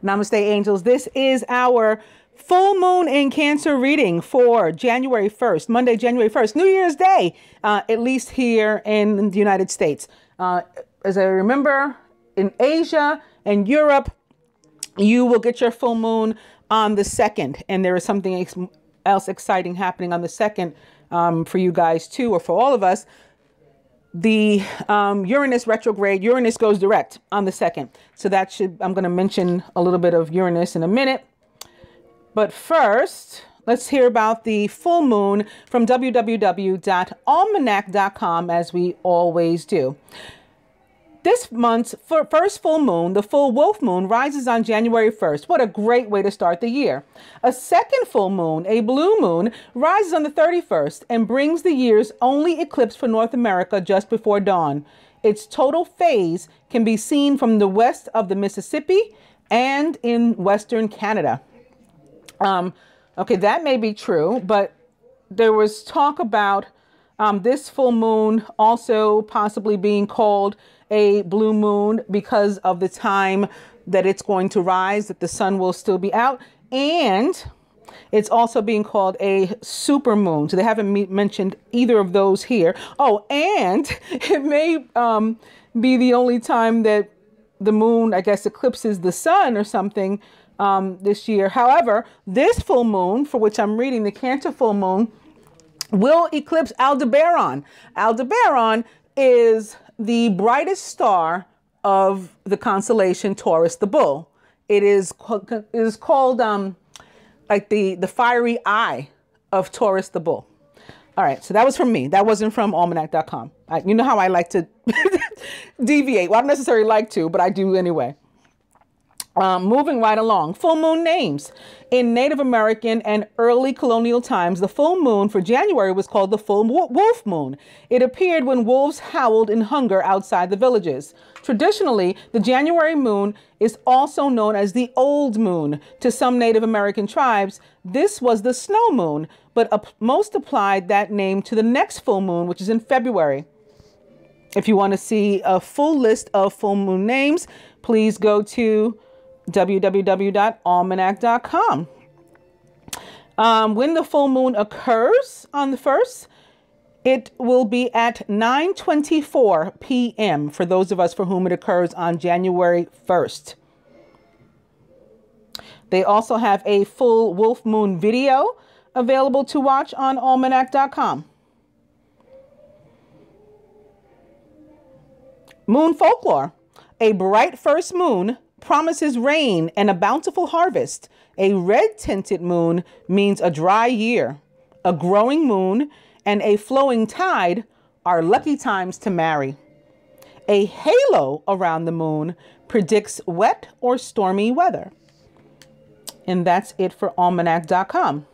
Namaste, angels. This is our full moon in Cancer reading for January 1st, Monday, January 1st, New Year's Day, at least here in the United States. As I remember, in Asia and Europe, you will get your full moon on the 2nd, and there is something else exciting happening on the 2nd for you guys too, or for all of us. The Uranus retrograde, Uranus goes direct on the 2nd. So that should, I'm going to mention a little bit of Uranus in a minute. But first, let's hear about the full moon from www.almanac.com, as we always do. This month's first full moon, the full wolf moon, rises on January 1st. What a great way to start the year. A second full moon, a blue moon, rises on the 31st and brings the year's only eclipse for North America just before dawn. Its total phase can be seen from the west of the Mississippi and in Western Canada. Okay, that may be true, but there was talk about this full moon also possibly being called a blue moon because of the time that it's going to rise, that the sun will still be out. And it's also being called a super moon. So they haven't mentioned either of those here. Oh, and it may be the only time that the moon, I guess, eclipses the sun or something this year. However, this full moon, for which I'm reading, the Cancer full moon, will eclipse Aldebaran. Aldebaran is the brightest star of the constellation Taurus the Bull. It is called like the fiery eye of Taurus the Bull. All right, so that was from me. That wasn't from almanac.com. You know how I like to deviate. Well, I don't necessarily like to, but I do anyway. Moving right along, full moon names. In Native American and early colonial times, the full moon for January was called the full wolf moon. It appeared when wolves howled in hunger outside the villages. Traditionally, the January moon is also known as the old moon. To some Native American tribes, this was the snow moon, but most applied that name to the next full moon, which is in February. If you want to see a full list of full moon names, please go to www.almanac.com. When the full moon occurs on the 1st, it will be at 9:24 p.m. for those of us for whom it occurs on January 1st. They also have a full wolf moon video available to watch on almanac.com. Moon folklore. A bright first moon promises rain and a bountiful harvest. A red-tinted moon means a dry year. A growing moon and a flowing tide are lucky times to marry. A halo around the moon predicts wet or stormy weather. And that's it for almanac.com.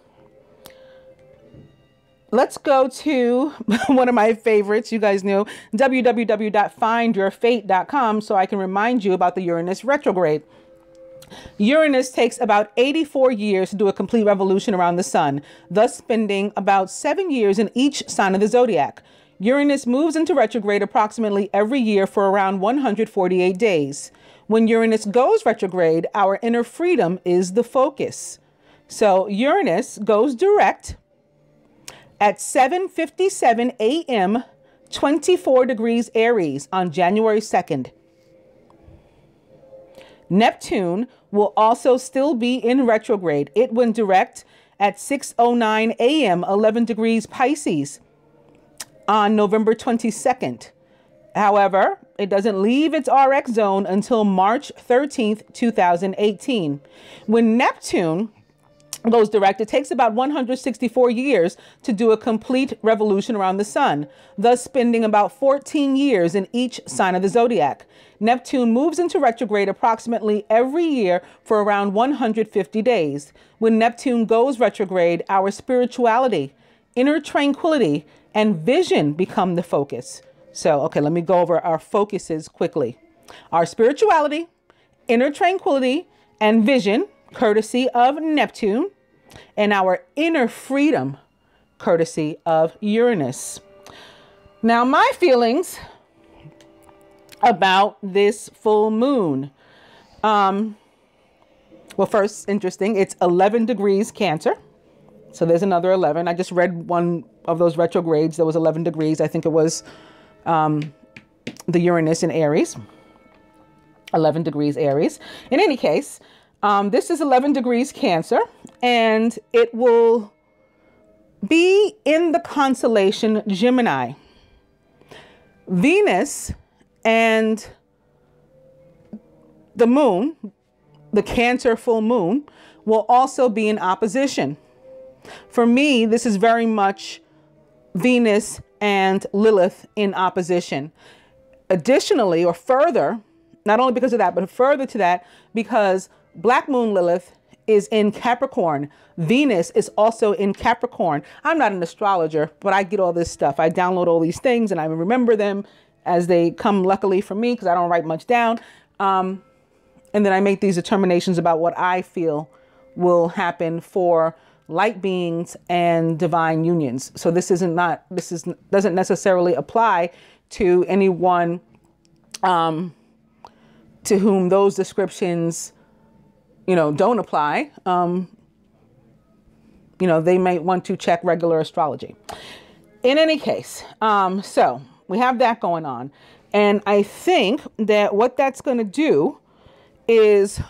Let's go to one of my favorites. You guys know www.findyourfate.com, so I can remind you about the Uranus retrograde. Uranus takes about 84 years to do a complete revolution around the sun, thus spending about 7 years in each sign of the zodiac. Uranus moves into retrograde approximately every year for around 148 days. When Uranus goes retrograde, our inner freedom is the focus. So Uranus goes direct at 7:57 a.m., 24 degrees Aries on January 2nd. Neptune will also still be in retrograde. It went direct at 6:09 a.m., 11 degrees Pisces on November 22nd. However, it doesn't leave its RX zone until March 13th, 2018. When Neptune goes direct, it takes about 164 years to do a complete revolution around the sun, thus spending about 14 years in each sign of the zodiac. Neptune moves into retrograde approximately every year for around 150 days. When Neptune goes retrograde, our spirituality, inner tranquility, and vision become the focus. So, okay, let me go over our focuses quickly. Our spirituality, inner tranquility, and vision, courtesy of Neptune, and our inner freedom, courtesy of Uranus. Now, my feelings about this full moon. Well, first, interesting, it's 11 degrees Cancer. So there's another 11. I just read one of those retrogrades. There was 11 degrees. I think it was the Uranus in Aries. 11 degrees Aries. In any case, this is 11 degrees Cancer, and it will be in the constellation Gemini. Venus and the moon, the Cancer full moon, will also be in opposition. For me, this is very much Venus and Lilith in opposition. Additionally, or further, not only because of that, but further to that, because Black Moon Lilith is in Capricorn. Venus is also in Capricorn. I'm not an astrologer, but I get all this stuff. I download all these things and I remember them as they come, luckily for me, because I don't write much down. And then I make these determinations about what I feel will happen for light beings and divine unions. So this doesn't necessarily apply to anyone to whom those descriptions, don't apply. They might want to check regular astrology. In any case, so we have that going on. And I think that what that's going to do is,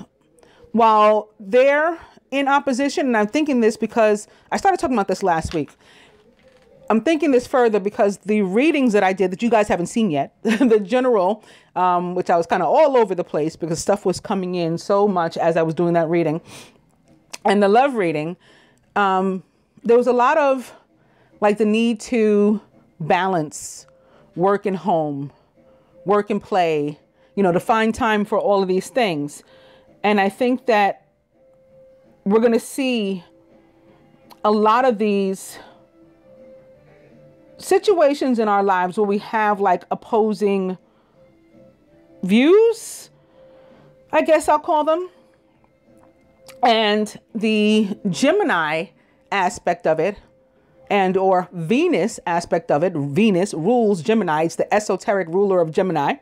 while they're in opposition, and I'm thinking this because I started talking about this last week. I'm thinking this further because the readings that I did that you guys haven't seen yet, the general, which I was kind of all over the place because stuff was coming in so much as I was doing that reading, and the love reading, there was a lot of like the need to balance work and home, work and play, to find time for all of these things. And I think that we're going to see a lot of these situations in our lives where we have like opposing views, I guess I'll call them. And the Gemini aspect of it, and or Venus aspect of it, Venus rules Gemini, it's the esoteric ruler of Gemini,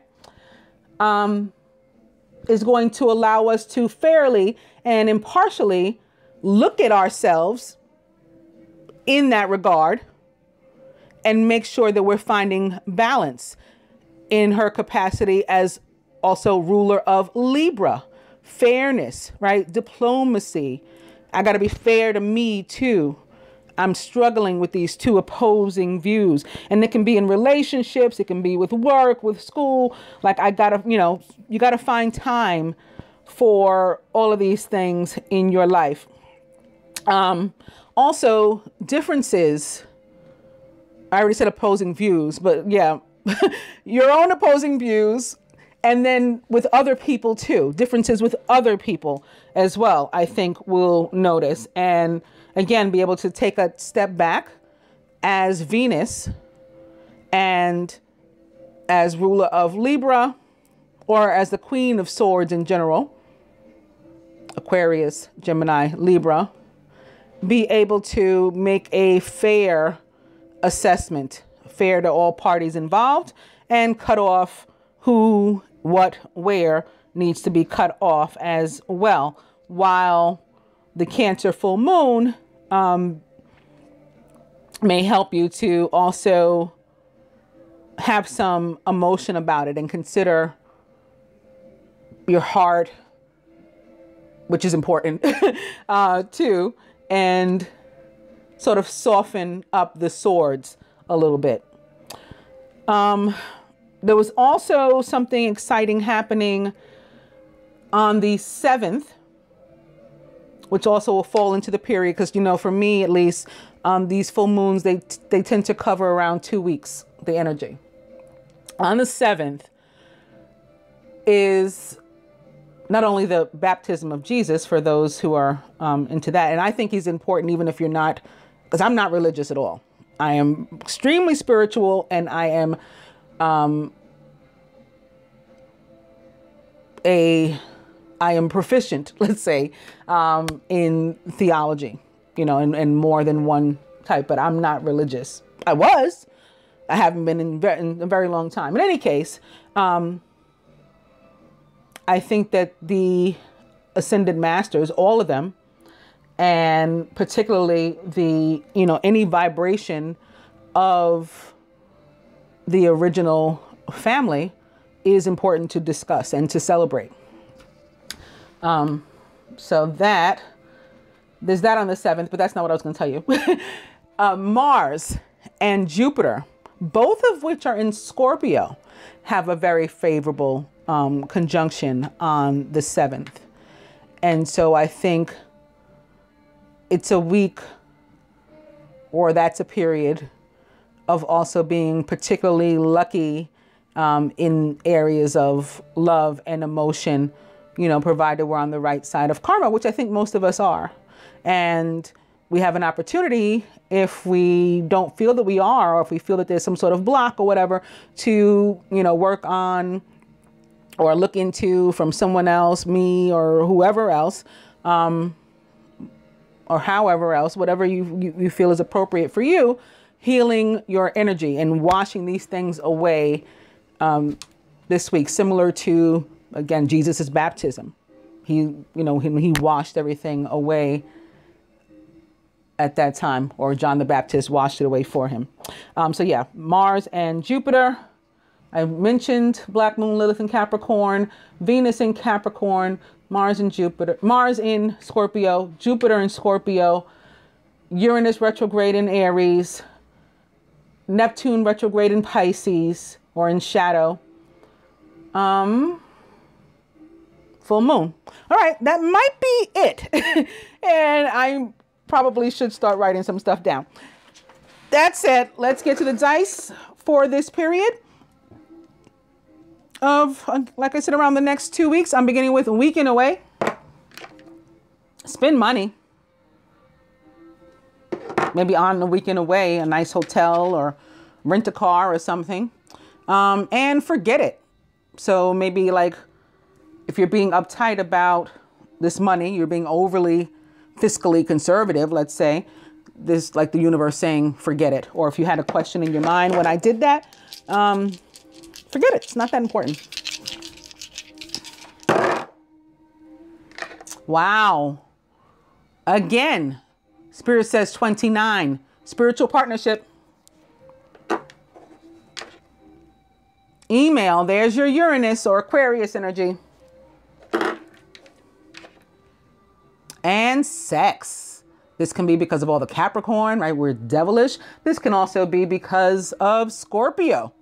is going to allow us to fairly and impartially look at ourselves in that regard and make sure that we're finding balance in her capacity as also ruler of Libra. Fairness, right? Diplomacy. I got to be fair to me too. I'm struggling with these two opposing views, and it can be in relationships. It can be with work, with school. Like I gotta, you gotta find time for all of these things in your life. Also differences. I already said opposing views, but yeah, your own opposing views. And then with other people too, differences with other people as well, I think we'll notice. And again, be able to take a step back as Venus and as ruler of Libra, or as the Queen of Swords in general, Aquarius, Gemini, Libra, be able to make a fair assessment, fair to all parties involved, and cut off who, what, where needs to be cut off as well. While the Cancer full moon may help you to also have some emotion about it and consider your heart, which is important too, and sort of soften up the swords a little bit. There was also something exciting happening on the 7th, which also will fall into the period because, for me at least, these full moons, they tend to cover around 2 weeks, the energy. On the 7th is not only the baptism of Jesus for those who are into that. And I think he's important even if you're not, because I'm not religious at all. I am extremely spiritual, and I am I am proficient, let's say, in theology, in more than one type, but I'm not religious. I haven't been in a very long time. In any case, I think that the ascended masters, all of them, and particularly the, you know, any vibration of the original family is important to discuss and to celebrate. So that, there's that on the 7th, but that's not what I was going to tell you. Mars and Jupiter, both of which are in Scorpio, have a very favorable conjunction on the 7th. And so I think it's a week, or that's a period of also being particularly lucky in areas of love and emotion, you know, provided we're on the right side of karma, which I think most of us are. And we have an opportunity, if we don't feel that we are, or if we feel that there's some sort of block or whatever, to, you know, work on or look into from someone else, me or whoever else, or however else, whatever you feel is appropriate for you, healing your energy and washing these things away this week, similar to, again, Jesus's baptism. He, you know, he washed everything away at that time, or John the Baptist washed it away for him. So yeah, Mars and Jupiter. I mentioned Black Moon, Lilith in Capricorn, Venus in Capricorn, Mars and Jupiter, Mars in Scorpio, Jupiter in Scorpio, Uranus retrograde in Aries, Neptune retrograde in Pisces, or in shadow. Full moon. All right, that might be it. And I probably should start writing some stuff down. That said, let's get to the dice for this period of, like I said, around the next 2 weeks. I'm beginning with a weekend away. Spend money. Maybe on the weekend away, a nice hotel or rent a car or something. And forget it. So maybe, like, if you're being uptight about this money, you're being overly fiscally conservative, let's say, this, like the universe saying, forget it. Or if you had a question in your mind when I did that, forget it. It's not that important. Wow. Again, Spirit says 29. Spiritual partnership. Email. There's your Uranus or Aquarius energy. And sex. This can be because of all the Capricorn, right? We're devilish. This can also be because of Scorpio,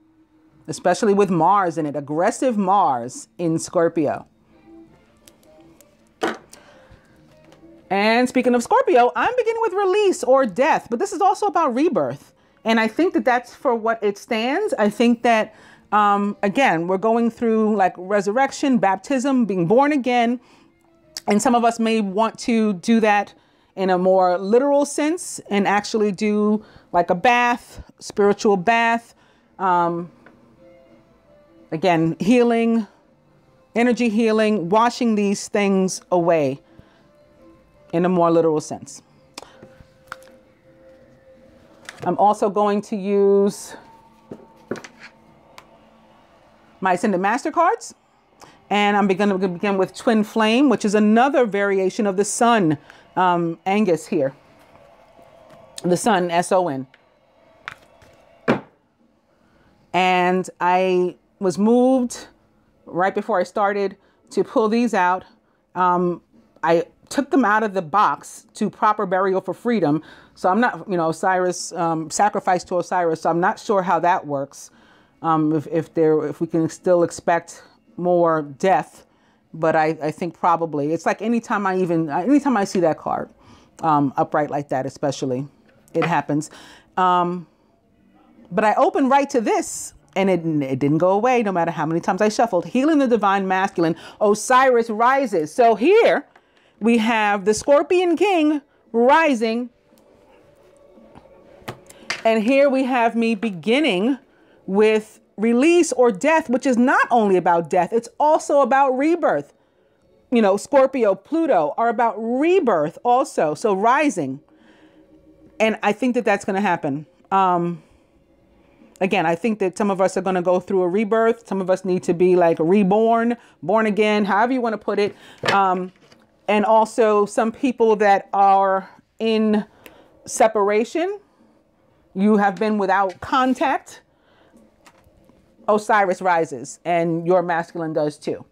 especially with Mars in it. Aggressive Mars in Scorpio. And speaking of Scorpio, I'm beginning with release or death, but this is also about rebirth. And I think that that's for what it stands. I think that, again, we're going through like resurrection, baptism, being born again. And some of us may want to do that in a more literal sense and actually do like a bath, spiritual bath. Again, healing, energy healing, washing these things away in a more literal sense. I'm also going to use my Ascended Master cards. And I'm going to begin with Twin Flame, which is another variation of the Sun, Angus here. The Sun, S-O-N. And I was moved right before I started to pull these out. I took them out of the box to proper burial for freedom. So I'm not, you know, Osiris, sacrifice to Osiris. So I'm not sure how that works. If we can still expect more death, but I think probably it's like anytime I see that card upright like that, especially, it happens. But I opened right to this, and it didn't go away no matter how many times I shuffled. Healing the Divine Masculine, Osiris rises. So here we have the Scorpion King rising, and here we have me beginning with release or death, which is not only about death, it's also about rebirth. You know, Scorpio, Pluto are about rebirth also. So rising. And I think that that's going to happen. Again, I think that some of us are going to go through a rebirth. Some of us need to be like reborn, born again, however you want to put it. And also some people that are in separation. You have been without contact. Osiris rises, and your masculine does too.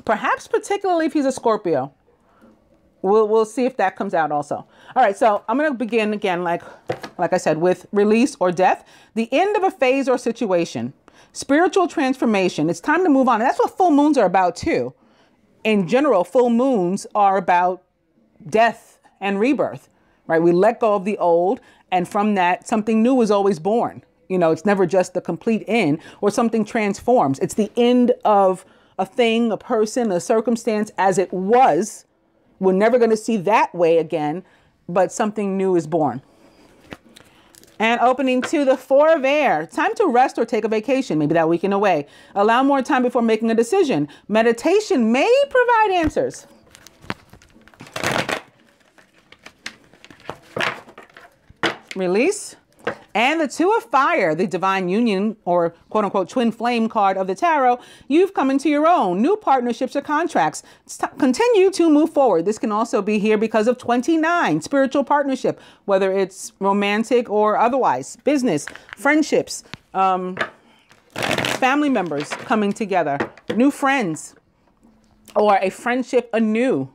Perhaps particularly if he's a Scorpio. We'll see if that comes out also. All right, so I'm going to begin again, like I said, with release or death, the end of a phase or situation, spiritual transformation. It's time to move on. And that's what full moons are about too. In general, full moons are about death and rebirth, right? We let go of the old, and from that, something new is always born. You know, it's never just the complete end, or something transforms. It's the end of a thing, a person, a circumstance as it was. We're never going to see that way again, but something new is born. And opening to the Four of Air. Time to rest or take a vacation, maybe that weekend away. Allow more time before making a decision. Meditation may provide answers. Release. And the Two of Fire, the divine union or quote unquote twin flame card of the tarot. You've come into your own new partnerships or contracts. Continue to move forward. This can also be here because of 29, spiritual partnership, whether it's romantic or otherwise, business, friendships, family members coming together, new friends, or a friendship anew.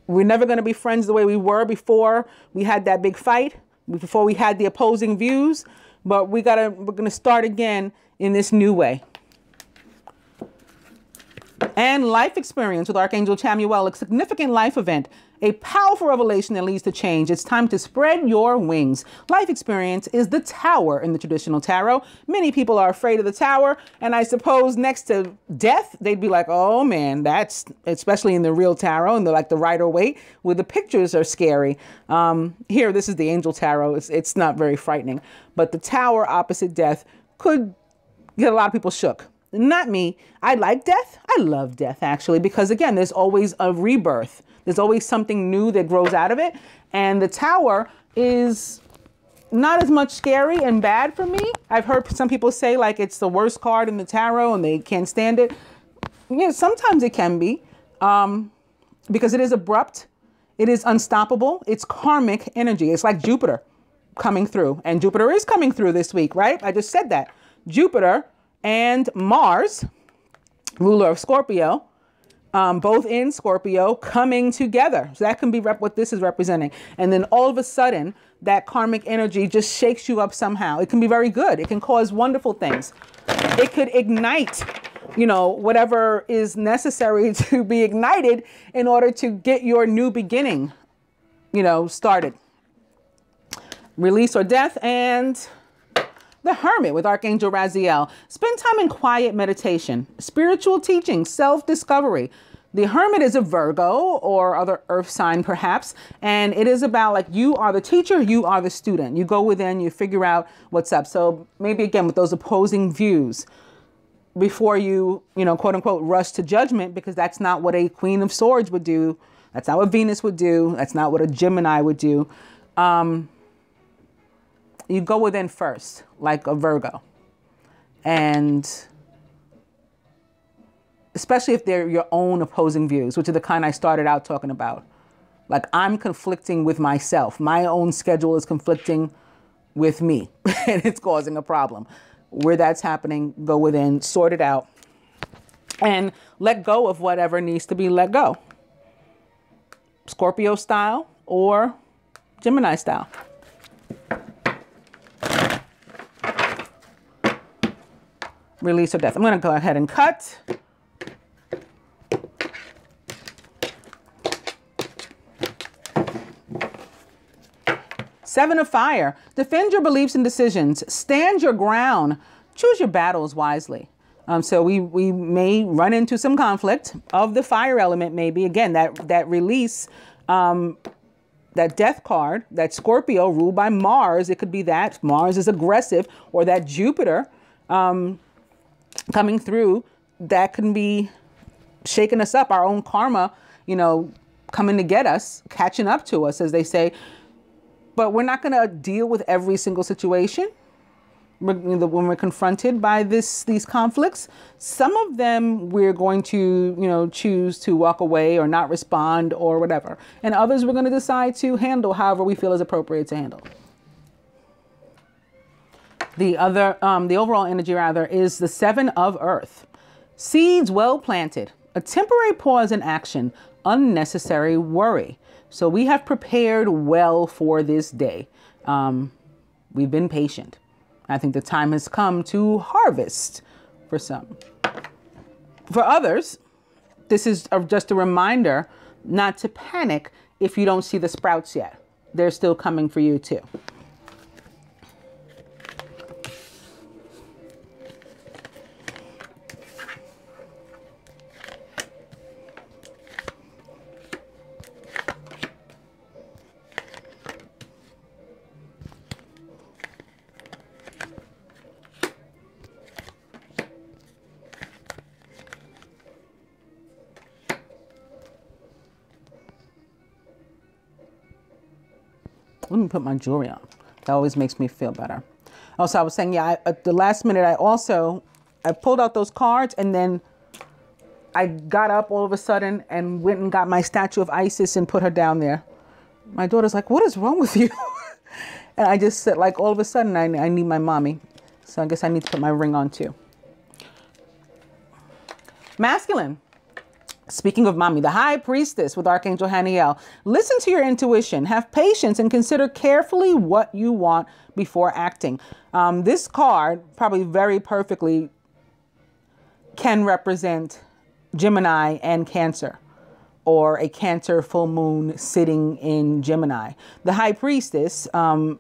We're never going to be friends the way we were before we had that big fight. Before we had the opposing views, but we're going to start again in this new way. And life experience with Archangel Chamuel, a significant life event, a powerful revelation that leads to change. It's time to spread your wings. Life experience is the Tower in the traditional tarot. Many people are afraid of the Tower, and I suppose next to death, they'd be like, oh man, that's, especially in the real tarot, and like the Rider-Waite, where the pictures are scary. Here, this is the Angel Tarot. It's not very frightening, but the Tower opposite death could get a lot of people shook. Not me. I like death. I love death, actually, because again, there's always a rebirth. There's always something new that grows out of it. And the Tower is not as much scary and bad for me. I've heard some people say like it's the worst card in the tarot and they can't stand it. Yeah, sometimes it can be because it is abrupt. It is unstoppable. It's karmic energy. It's like Jupiter coming through. And Jupiter is coming through this week, right? I just said that. Jupiter and Mars, ruler of Scorpio, both in Scorpio, coming together. So that can be what this is representing. And then all of a sudden, that karmic energy just shakes you up somehow. It can be very good. It can cause wonderful things. It could ignite, you know, whatever is necessary to be ignited in order to get your new beginning, you know, started. Release or death. And the Hermit with Archangel Raziel. Spend time in quiet meditation, spiritual teaching, self-discovery. The Hermit is a Virgo or other earth sign perhaps. And it is about like you are the teacher, you are the student. You go within, you figure out what's up. So maybe again with those opposing views before you know, quote unquote, rush to judgment, because that's not what a Queen of Swords would do. That's not what Venus would do. That's not what a Gemini would do. You go within first, like a Virgo. And especially if they're your own opposing views, which are the kind I started out talking about. Like I'm conflicting with myself. My own schedule is conflicting with me and it's causing a problem. Where that's happening, go within, sort it out, and let go of whatever needs to be let go. Scorpio style or Gemini style. Release or death. I'm going to go ahead and cut. Seven of Fire. Defend your beliefs and decisions. Stand your ground. Choose your battles wisely. So we may run into some conflict of the fire element, maybe. Again, that release, that death card, that Scorpio ruled by Mars. It could be that Mars is aggressive, or that Jupiter coming through, that can be shaking us up, our own karma, you know, coming to get us, catching up to us, as they say. But we're not going to deal with every single situation. when we're confronted by these conflicts. Some of them we're going to, choose to walk away or not respond or whatever. And others we're going to decide to handle however we feel is appropriate to handle. The overall energy rather is the 7 of Earth. Seeds well planted, a temporary pause in action, unnecessary worry. So we have prepared well for this day. We've been patient. I think the time has come to harvest for some. For others, this is just a reminder not to panic if you don't see the sprouts yet. They're still coming for you too. Let me put my jewelry on. That always makes me feel better. Also, I was saying, yeah, at the last minute, I pulled out those cards and then I got up all of a sudden and went and got my statue of Isis and put her down there. My daughter's like, what is wrong with you? And I just said, like, all of a sudden, I need my mommy. So I guess I need to put my ring on too. Masculine. Speaking of mommy, the high priestess with Archangel Haniel. Listen to your intuition, have patience, and consider carefully what you want before acting. This card probably very perfectly can represent Gemini and Cancer, or a Cancer full moon sitting in Gemini. The high priestess, at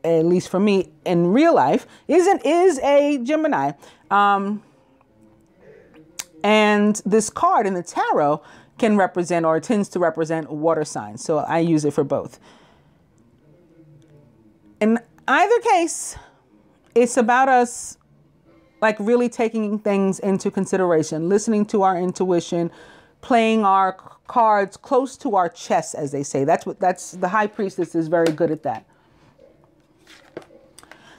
least for me in real life, is a Gemini. And this card in the tarot can represent, or tends to represent, water signs. So I use it for both. In either case, it's about us like really taking things into consideration, listening to our intuition, playing our cards close to our chest, as they say. That's the high priestess is very good at that.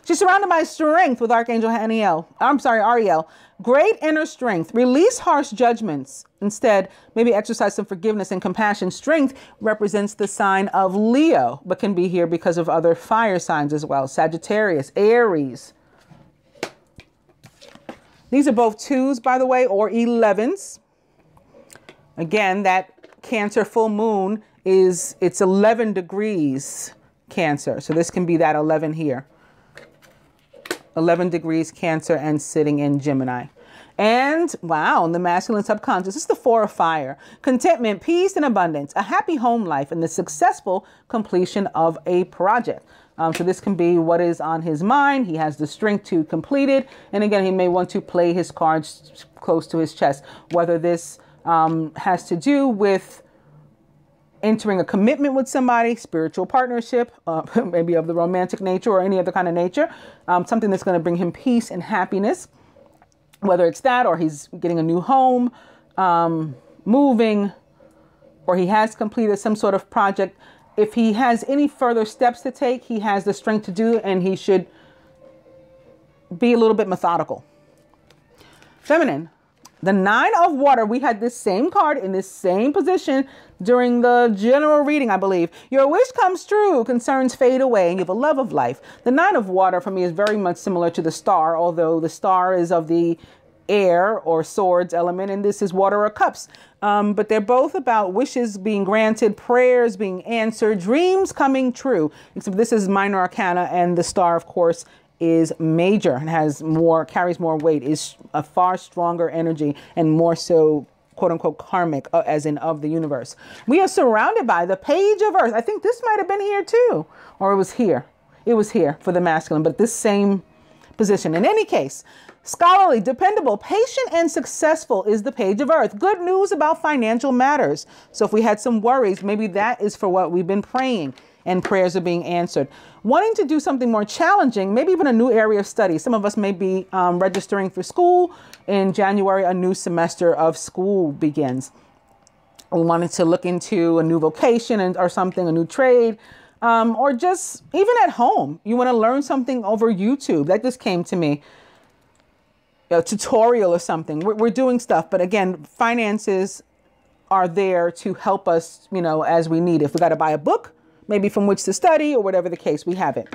She's surrounded by strength with Archangel Ariel. Great inner strength. Release harsh judgments. Instead, maybe exercise some forgiveness and compassion. Strength represents the sign of Leo, but can be here because of other fire signs as well. Sagittarius, Aries. These are both 2s, by the way, or 11s. Again, that Cancer full moon it's 11 degrees Cancer. So this can be that 11 here. 11 degrees Cancer and sitting in Gemini. And wow, in the masculine subconscious, this is the 4 of fire. Contentment, peace, and abundance. A happy home life and the successful completion of a project. So this can be what is on his mind. He has the strength to complete it. And again, he may want to play his cards close to his chest. Whether this has to do with entering a commitment with somebody, spiritual partnership, maybe of the romantic nature or any other kind of nature, something that's going to bring him peace and happiness, whether it's that or he's getting a new home, moving, or he has completed some sort of project. If he has any further steps to take, he has the strength to do, and he should be a little bit methodical. Feminine. The 9 of water, we had this same card in this same position during the general reading, I believe. Your wish comes true, concerns fade away, and you have a love of life. The 9 of water for me is very much similar to the star, although the star is of the air or swords element, and this is water or cups. But they're both about wishes being granted, prayers being answered, dreams coming true. Except this is minor arcana, and the star, of course, is major and carries more weight, is a far stronger energy and more so, quote unquote, karmic, as in of the universe. We are surrounded by the Page of Earth. I think this might have been here too, or it was here. It was here for the masculine, but this same position. In any case, scholarly, dependable, patient, and successful is the Page of Earth. Good news about financial matters. So if we had some worries, maybe that is for what we've been praying, and prayers are being answered. Wanting to do something more challenging, maybe even a new area of study. Some of us may be registering for school. In January, a new semester of school begins. We wanted to look into a new vocation or something, a new trade. or just even at home, you want to learn something over YouTube. That just came to me. A tutorial or something. We're doing stuff, but again, finances are there to help us, you know, as we need. If we got to buy a book, maybe from which to study or whatever the case, we have it.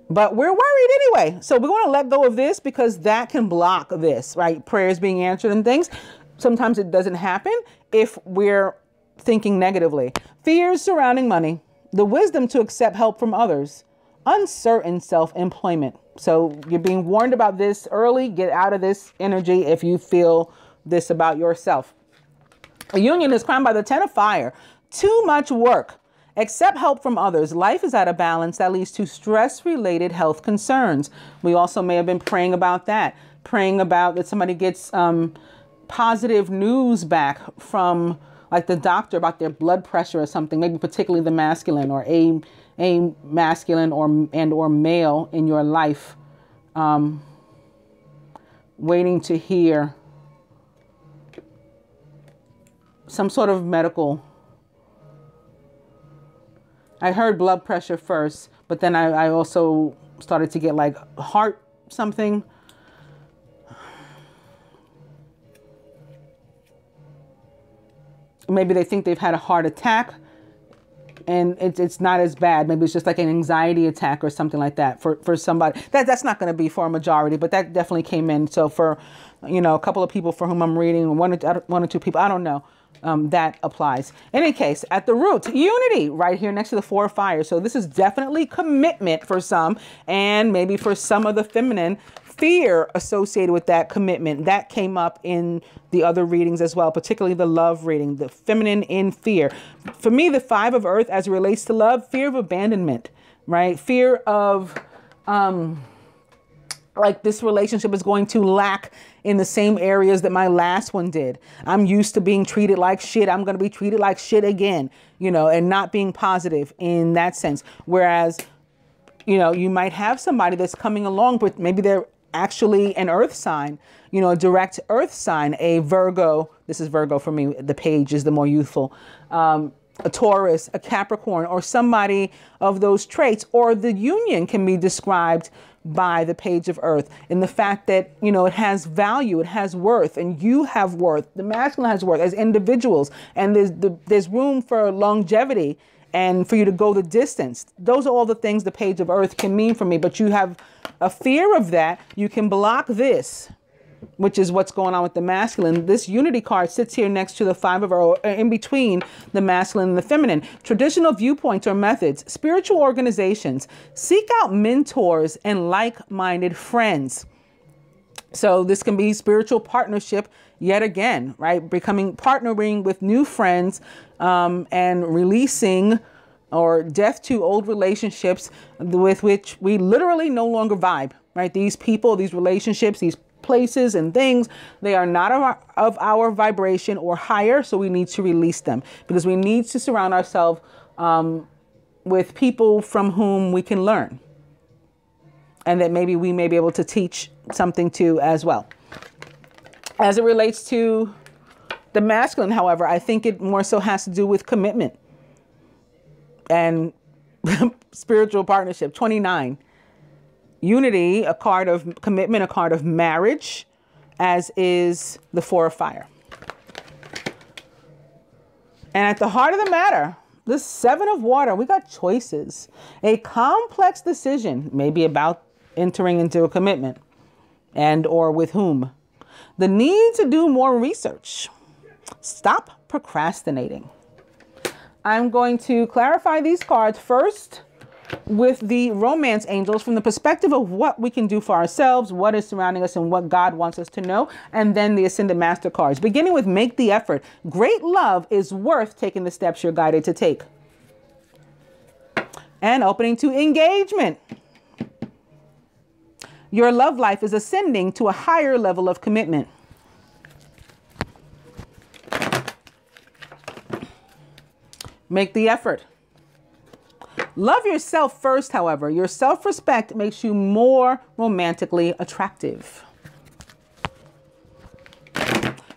But we're worried anyway. So we want to let go of this because that can block this, right? Prayers being answered and things. Sometimes it doesn't happen if we're thinking negatively. Fears surrounding money, the wisdom to accept help from others, uncertain self-employment. So you're being warned about this early. Get out of this energy if you feel this about yourself. A union is crowned by the 10 of fire. Too much work. Accept help from others. Life is out of balance. That leads to stress-related health concerns. We also may have been praying about that. Praying about that somebody gets positive news back from like the doctor about their blood pressure or something, maybe particularly the masculine or a masculine or male in your life, waiting to hear some sort of medical. I heard blood pressure first, but then I also started to get like heart something. Maybe they think they've had a heart attack and it's not as bad. Maybe it's just like an anxiety attack or something like that for somebody. That's not going to be for a majority, but that definitely came in. So for, you know, a couple of people for whom I'm reading, one or two people, I don't know, that applies. In any case, at the root, unity right here next to the 4 of fire. So this is definitely commitment for some, and maybe for some of the feminine, fear associated with that commitment. That came up in the other readings as well, particularly the love reading, the feminine in fear. For me, the 5 of earth as it relates to love, fear of abandonment, right? Fear of like this relationship is going to lack in the same areas that my last one did. I'm used to being treated like shit. I'm going to be treated like shit again, you know, and not being positive in that sense. Whereas, you know, you might have somebody that's coming along, but maybe they're actually an earth sign, you know, a direct earth sign, a Virgo. This is Virgo for me. The page is the more youthful. A Taurus, a Capricorn, or somebody of those traits, or the union can be described by the page of earth in the fact that, you know, it has value, it has worth, and you have worth. The masculine has worth as individuals, and there's room for longevity and for you to go the distance. Those are all the things the page of earth can mean for me, but you have a fear of that. You can block this, which is what's going on with the masculine. This unity card sits here next to the 5 of earth, in between the masculine and the feminine. Traditional viewpoints or methods, spiritual organizations, seek out mentors and like-minded friends. So this can be spiritual partnership yet again, right? Partnering with new friends, and releasing or death to old relationships with which we literally no longer vibe, right? These people, these relationships, these places and things, they are not of our vibration or higher. So we need to release them because we need to surround ourselves with people from whom we can learn, and that maybe we may be able to teach something to as well. As it relates to the masculine, however, I think it more so has to do with commitment and spiritual partnership. 29. Unity, a card of commitment, a card of marriage, as is the 4 of fire. And at the heart of the matter, the 7 of water, we got choices. A complex decision, maybe about entering into a commitment, and or with whom. The need to do more research. Stop procrastinating. I'm going to clarify these cards first with the romance angels from the perspective of what we can do for ourselves, what is surrounding us, and what God wants us to know. And then the Ascended Master cards, beginning with make the effort. Great love is worth taking the steps you're guided to take. And opening to engagement. Your love life is ascending to a higher level of commitment. Make the effort. Love yourself first, however. Your self-respect makes you more romantically attractive.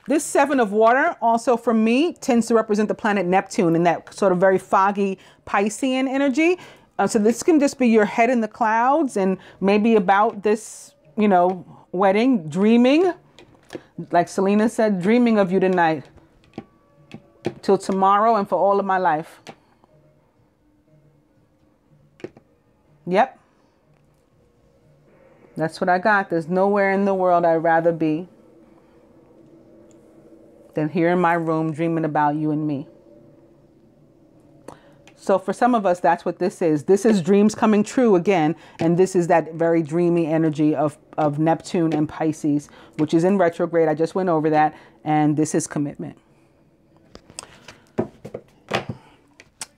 This 7 of water also for me tends to represent the planet Neptune and that sort of very foggy Piscean energy. So this can just be your head in the clouds and maybe about this, you know, wedding, dreaming, like Selena said, dreaming of you tonight till tomorrow and for all of my life. Yep. That's what I got. There's nowhere in the world I'd rather be than here in my room dreaming about you and me. So for some of us, that's what this is. This is dreams coming true again. And this is that very dreamy energy of Neptune and Pisces, which is in retrograde. I just went over that. And this is commitment.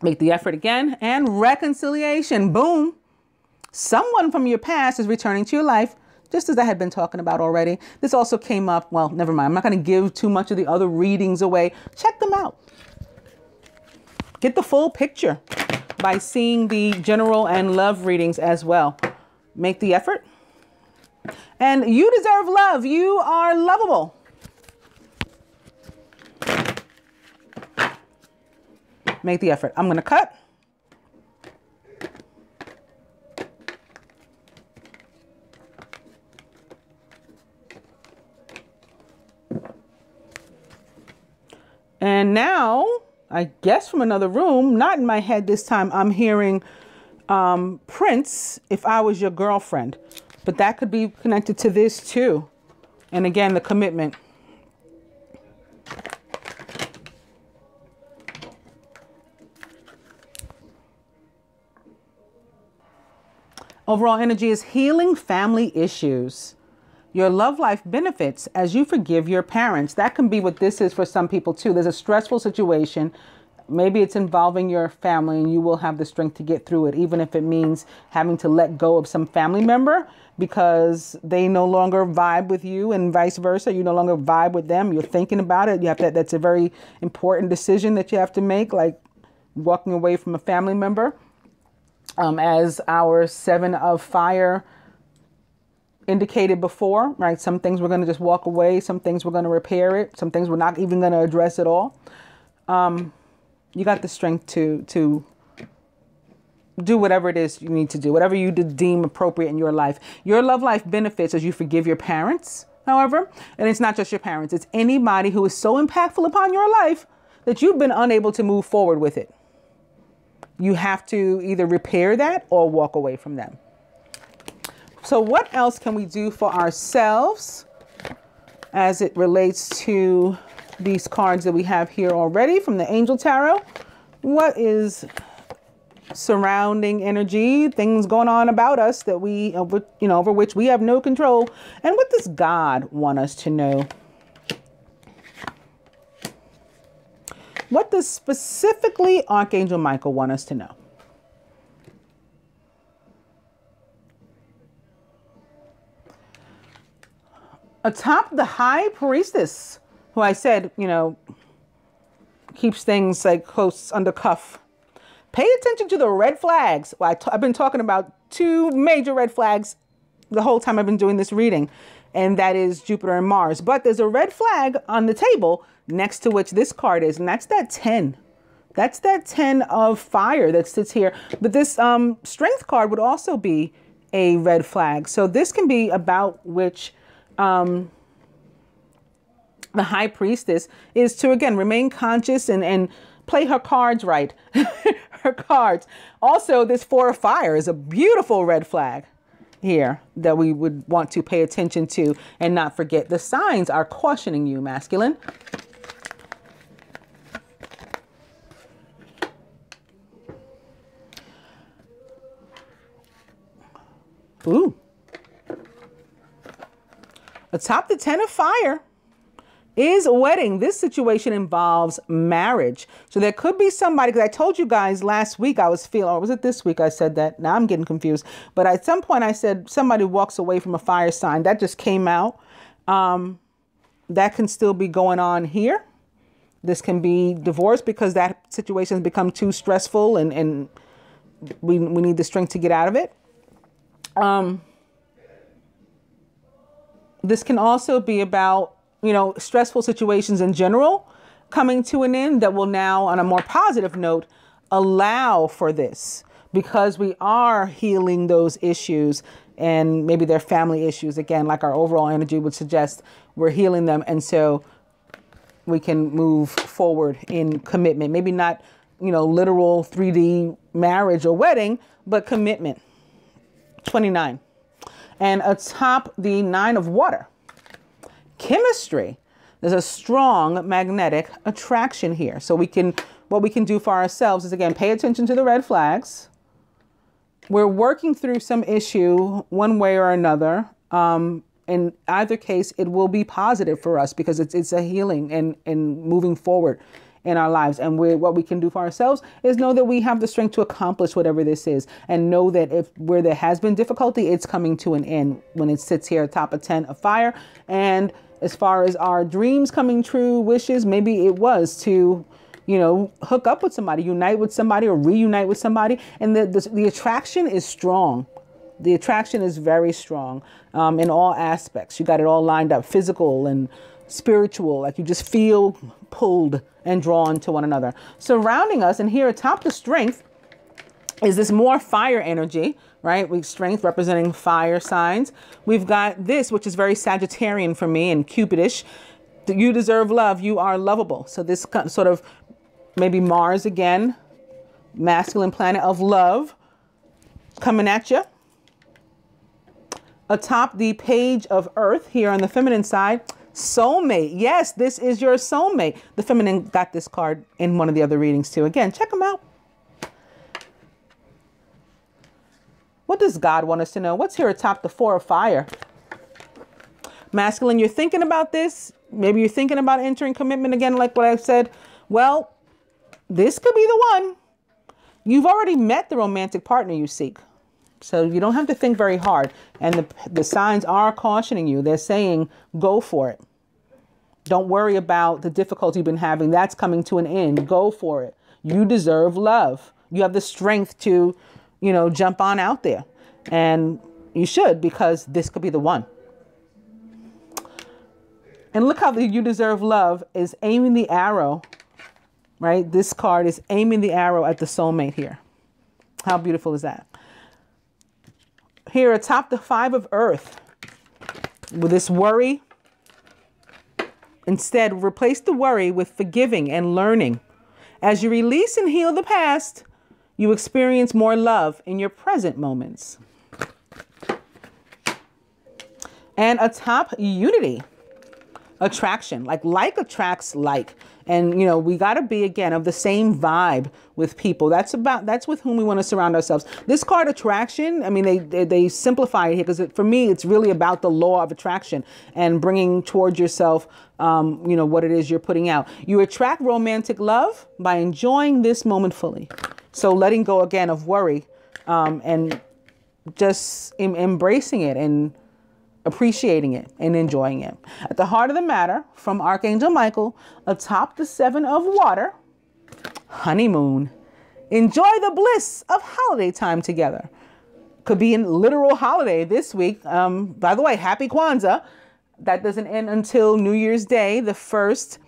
Make the effort again. And reconciliation. Boom. Someone from your past is returning to your life, just as I had been talking about already. This also came up. Well, never mind. I'm not going to give too much of the other readings away. Check them out. Get the full picture by seeing the general and love readings as well. Make the effort. And you deserve love. You are lovable. Make the effort. I'm going to cut. And now, I guess from another room, not in my head this time, I'm hearing Prince, if I was your girlfriend. But that could be connected to this too. And again, the commitment. Overall energy is healing family issues. Your love life benefits as you forgive your parents. That can be what this is for some people too. There's a stressful situation. Maybe it's involving your family and you will have the strength to get through it, even if it means having to let go of some family member because they no longer vibe with you and vice versa. You no longer vibe with them. You're thinking about it. You have to, that's a very important decision that you have to make, like walking away from a family member. As our 7 of fire indicated before, right? Some things we're going to just walk away. Some things we're going to repair it. Some things we're not even going to address at all. You got the strength to do whatever it is you need to do, whatever you deem appropriate in your life. Your love life benefits as you forgive your parents, however, and it's not just your parents. It's anybody who is so impactful upon your life that you've been unable to move forward with it. You have to either repair that or walk away from them. So what else can we do for ourselves as it relates to these cards that we have here already from the Angel Tarot? What is surrounding energy, things going on about us that we, over which we have no control? And what does God want us to know? What does specifically Archangel Michael want us to know? Atop the High Priestess, who I said, keeps things like close under cuff. Pay attention to the red flags. Well, I've been talking about 2 major red flags the whole time I've been doing this reading, and that is Jupiter and Mars. But there's a red flag on the table next to which this card is, and that's that 10. That's that 10 of fire that sits here. But this strength card would also be a red flag. So this can be about which the High Priestess is to, again, remain conscious and play her cards right. Her cards. Also, this 4 of fire is a beautiful red flag here that we would want to pay attention to and not forget. The signs are cautioning you, masculine. Ooh. Atop the 10 of fire is a wedding. This situation involves marriage. So there could be somebody, because I told you guys last week I was feeling, or was it this week I said that? Now I'm getting confused. But at some point I said somebody walks away from a fire sign. That just came out. That can still be going on here. This can be divorce because that situation has become too stressful and we need the strength to get out of it. This can also be about you know, stressful situations in general coming to an end that will now, on a more positive note, allow for this, because we are healing those issues, and maybe they're family issues. Again, like our overall energy would suggest, we're healing them. And so we can move forward in commitment. Maybe not, you know, literal 3D marriage or wedding, but commitment. 29. And atop the 9 of water, chemistry. There's a strong magnetic attraction here. So what we can do for ourselves is, again, pay attention to the red flags. We're working through some issue one way or another. In either case, it will be positive for us, because it's a healing and moving forward in our lives. And what we can do for ourselves is know that we have the strength to accomplish whatever this is, and know that where there has been difficulty, it's coming to an end when it sits here atop a 10 of fire. And as far as our dreams coming true, wishes, maybe it was to, you know, hook up with somebody, unite with somebody, or reunite with somebody. And the attraction is strong. The attraction is very strong in all aspects. You got it all lined up, physical and spiritual, like you just feel pulled and drawn to one another. Surrounding us, and here atop the strength is this more fire energy, right? With strength representing fire signs. We've got this, which is very Sagittarian for me and Cupidish. You deserve love. You are lovable. So this sort of maybe Mars again, masculine planet of love coming at you. Atop the page of Earth here on the feminine side, soulmate. Yes, this is your soulmate. The feminine got this card in one of the other readings too. Again, check them out. What does God want us to know? What's here atop the 4 of fire? Masculine, you're thinking about this. Maybe you're thinking about entering commitment again, like what I've said. Well, this could be the one. You've already met the romantic partner you seek. So you don't have to think very hard. And the signs are cautioning you. They're saying, go for it. Don't worry about the difficulty you've been having. That's coming to an end. Go for it. You deserve love. You have the strength to, you know, jump on out there. And you should, because this could be the one. And look how the you deserve love is aiming the arrow, right? This card is aiming the arrow at the soulmate here. How beautiful is that? Here atop the 5 of earth, with this worry, instead replace the worry with forgiving and learning. As you release and heal the past, you experience more love in your present moments. And atop unity, attraction, like attracts like. And, you know, we got to be, again, of the same vibe with people. That's with whom we want to surround ourselves. This card, attraction, I mean, they simplify it here, because for me, it's really about the law of attraction and bringing towards yourself, you know, what it is you're putting out. You attract romantic love by enjoying this moment fully. So letting go, again, of worry and just embracing it and appreciating it and enjoying it. At the heart of the matter, from Archangel Michael, atop the 7 of water, honeymoon. Enjoy the bliss of holiday time together. Could be a literal holiday this week. By the way, happy Kwanzaa. That doesn't end until New Year's Day, the 1st.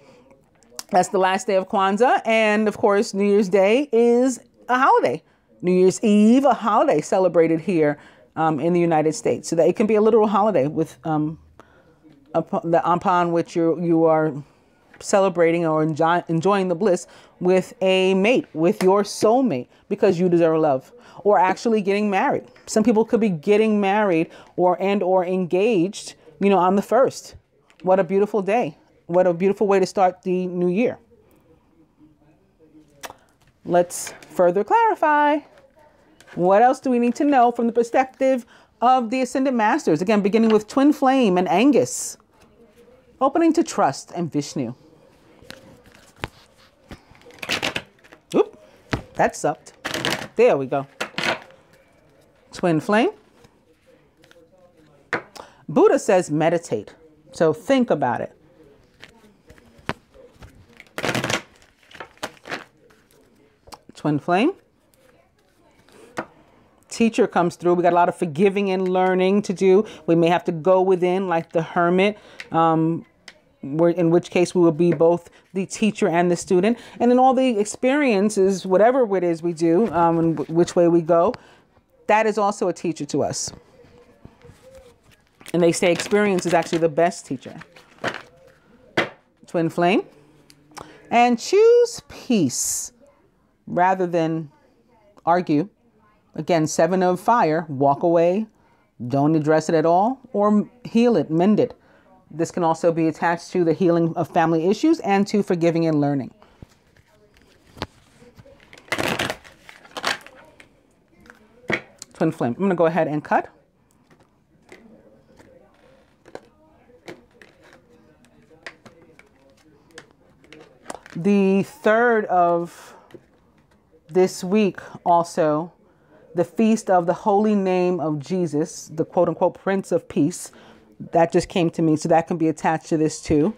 That's the last day of Kwanzaa. And of course, New Year's Day is a holiday. New Year's Eve, a holiday celebrated here in the United States. So that it can be a literal holiday with upon which you are celebrating or enjoying the bliss with a mate, with your soulmate, because you deserve love, or actually getting married. Some people could be getting married or engaged, you know, on the 1st. What a beautiful day. What a beautiful way to start the new year. Let's further clarify. What else do we need to know from the perspective of the Ascended Masters? Again, beginning with Twin Flame and Angus. Opening to Trust and Vishnu. Oop, that sucked. There we go. Twin Flame. Buddha says meditate. So think about it. Twin Flame. Teacher comes through. We got a lot of forgiving and learning to do. We may have to go within, like the hermit, in which case we will be both the teacher and the student. And in all the experiences, whatever it is we do, and which way we go, that is also a teacher to us. And they say experience is actually the best teacher. Twin flame. And choose peace rather than argue. Again, 7 of fire, walk away, don't address it at all, or heal it, mend it. This can also be attached to the healing of family issues and to forgiving and learning. Twin flame. I'm going to go ahead and cut. The 3rd of this week also, the feast of the holy name of Jesus, the quote unquote Prince of Peace. That just came to me, so that can be attached to this too.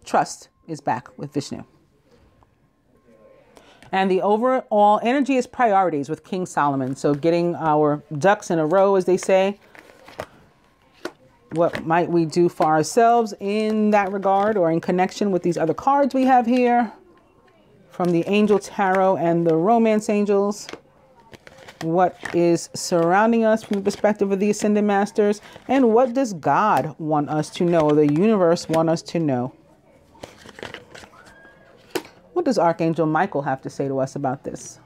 Trust is back with Vishnu. And the overall energy is priorities with King Solomon. So getting our ducks in a row, as they say. What might we do for ourselves in that regard, or in connection with these other cards we have here from the Angel Tarot and the Romance Angels? What is surrounding us from the perspective of the Ascended Masters? And what does God want us to know, or the universe want us to know? What does Archangel Michael have to say to us about this?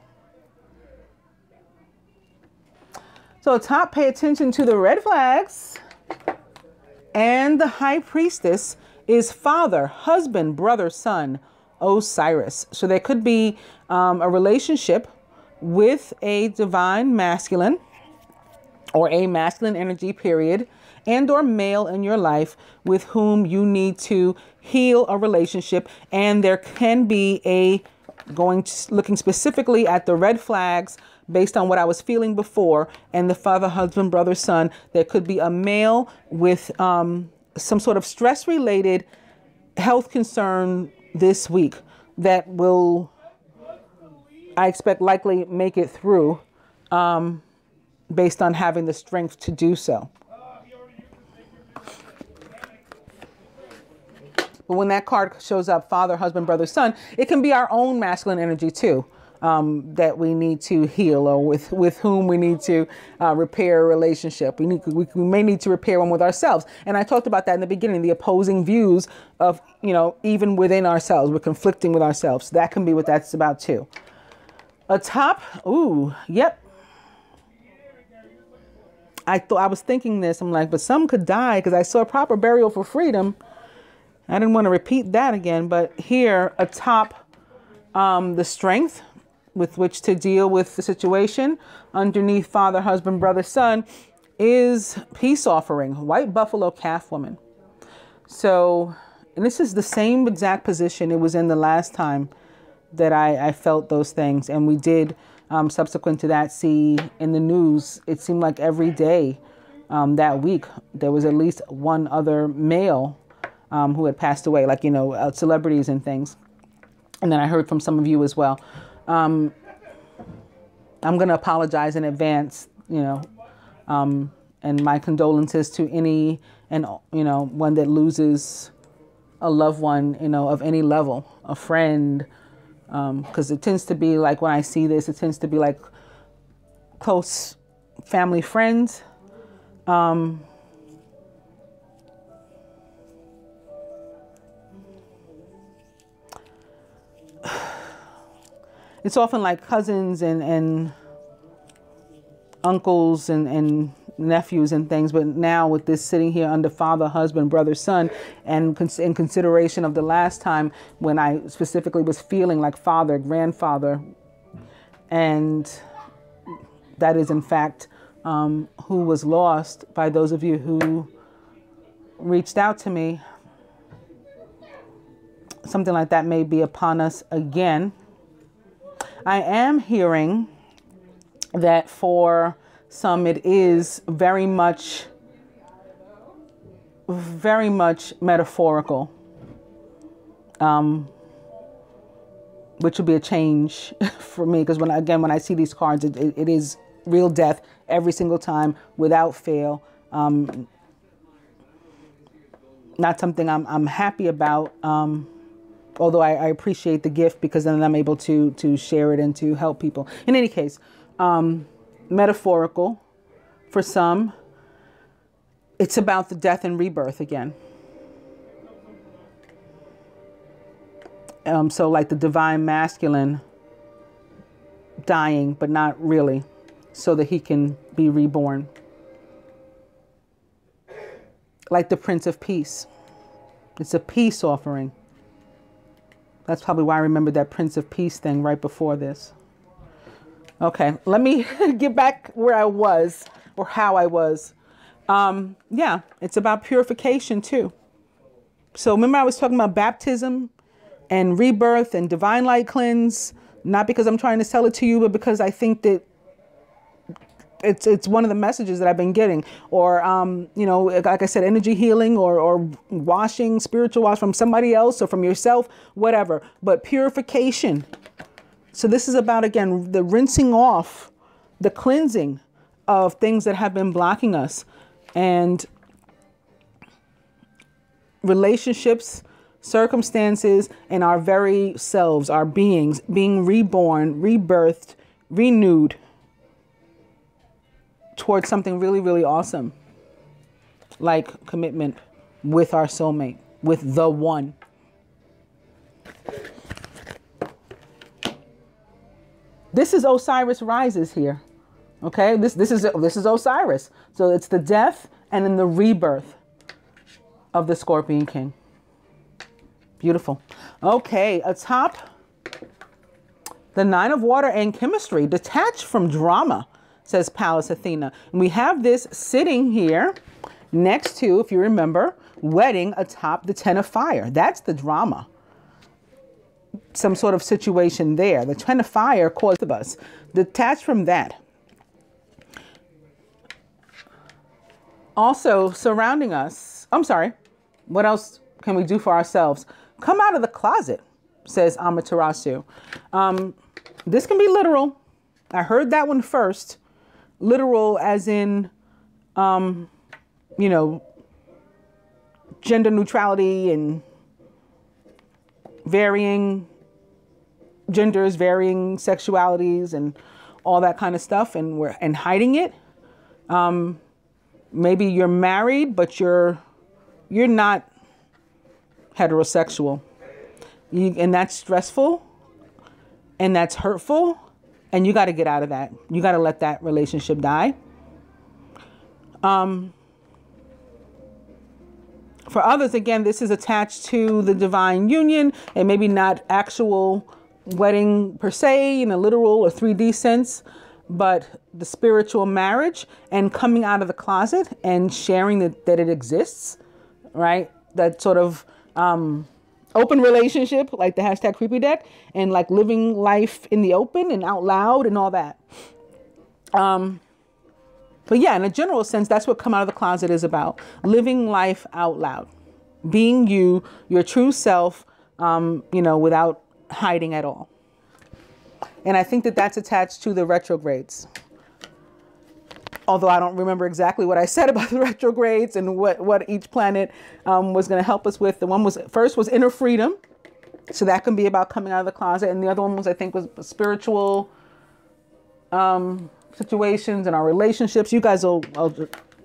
So top, pay attention to the red flags. And the High Priestess is father, husband, brother, son, Osiris. So there could be a relationship with a divine masculine or a masculine energy period, and or male in your life with whom you need to heal a relationship. And there can be looking specifically at the red flags based on what I was feeling before, and the father, husband, brother, son, there could be a male with some sort of stress-related health concern this week that will, I expect, likely make it through based on having the strength to do so. But when that card shows up, father, husband, brother, son, it can be our own masculine energy too. That we need to heal, or with whom we need to repair a relationship. We may need to repair one with ourselves. And I talked about that in the beginning, the opposing views of, even within ourselves, we're conflicting with ourselves. That can be what that's about too. Atop, ooh, yep. I was thinking this, I'm like, but some could die, because I saw proper burial for freedom. I didn't want to repeat that again, but here atop the strength with which to deal with the situation, underneath father, husband, brother, son, is peace offering, white buffalo calf woman. So, and this is the same exact position it was in the last time that I felt those things. And we did, subsequent to that, see in the news, it seemed like every day that week, there was at least one other male who had passed away, like, celebrities and things. And then I heard from some of you as well. I'm going to apologize in advance, and my condolences to any one that loses a loved one, of any level, a friend, because it tends to be like, when I see this, it tends to be like close family friends. It's often like cousins and uncles and nephews and things. But now with this sitting here under father, husband, brother, son, and in consideration of the last time when I specifically was feeling like father, grandfather, and that is in fact who was lost by those of you who reached out to me. Something like that may be upon us again. I am hearing that for some it is very much metaphorical, which would be a change for me, because when I see these cards, it is real death every single time without fail. Not something I'm happy about, although I appreciate the gift because then I'm able to share it and to help people. In any case, metaphorical for some. It's about the death and rebirth again. So like the divine masculine dying, but not really, so that he can be reborn. Like the Prince of Peace. It's a peace offering. That's probably why I remember that Prince of Peace thing right before this. Okay, let me get back where I was, or how I was. Yeah, it's about purification too. So remember I was talking about baptism and rebirth and divine light cleanse, not because I'm trying to sell it to you, but because I think that it's one of the messages that I've been getting. Or, you know, like I said, energy healing or washing, spiritual wash from somebody else or from yourself, whatever. But purification. So this is about, again, the rinsing off, the cleansing of things that have been blocking us. And relationships, circumstances, and our very selves, our beings, being reborn, rebirthed, renewed towards something really, really awesome. Like commitment with our soulmate, with the one. This is Osiris rises here. Okay, this is Osiris. So it's the death and then the rebirth of the Scorpion King. Beautiful. Okay, atop the Nine of Water and chemistry, detached from drama, says Pallas Athena. And we have this sitting here next to, if you remember, wedding atop the Ten of Fire. That's the drama. Some sort of situation there. The Ten of Fire caused of us. Detached from that. Also surrounding us, I'm sorry, what else can we do for ourselves? Come out of the closet, says Amaterasu. This can be literal. I heard that one first. Literal as in, you know, gender neutrality and varying genders, varying sexualities and all that kind of stuff, and hiding it. Maybe you're married, but you're not heterosexual. And that's stressful and that's hurtful. And you got to get out of that. You got to let that relationship die. For others, again, this is attached to the divine union and maybe not actual wedding per se in a literal or 3D sense, but the spiritual marriage and coming out of the closet and sharing that it exists, right? That sort of open relationship, like the hashtag creepy deck, and like living life in the open and out loud and all that. But yeah, in a general sense, that's what come out of the closet is about. Living life out loud, being you, your true self, you know, without hiding at all. And I think that that's attached to the retrogrades. Although I don't remember exactly what I said about the retrogrades and what each planet was going to help us with. The one was first was inner freedom. So that can be about coming out of the closet. And the other one was, I think, was spiritual situations and our relationships. You guys will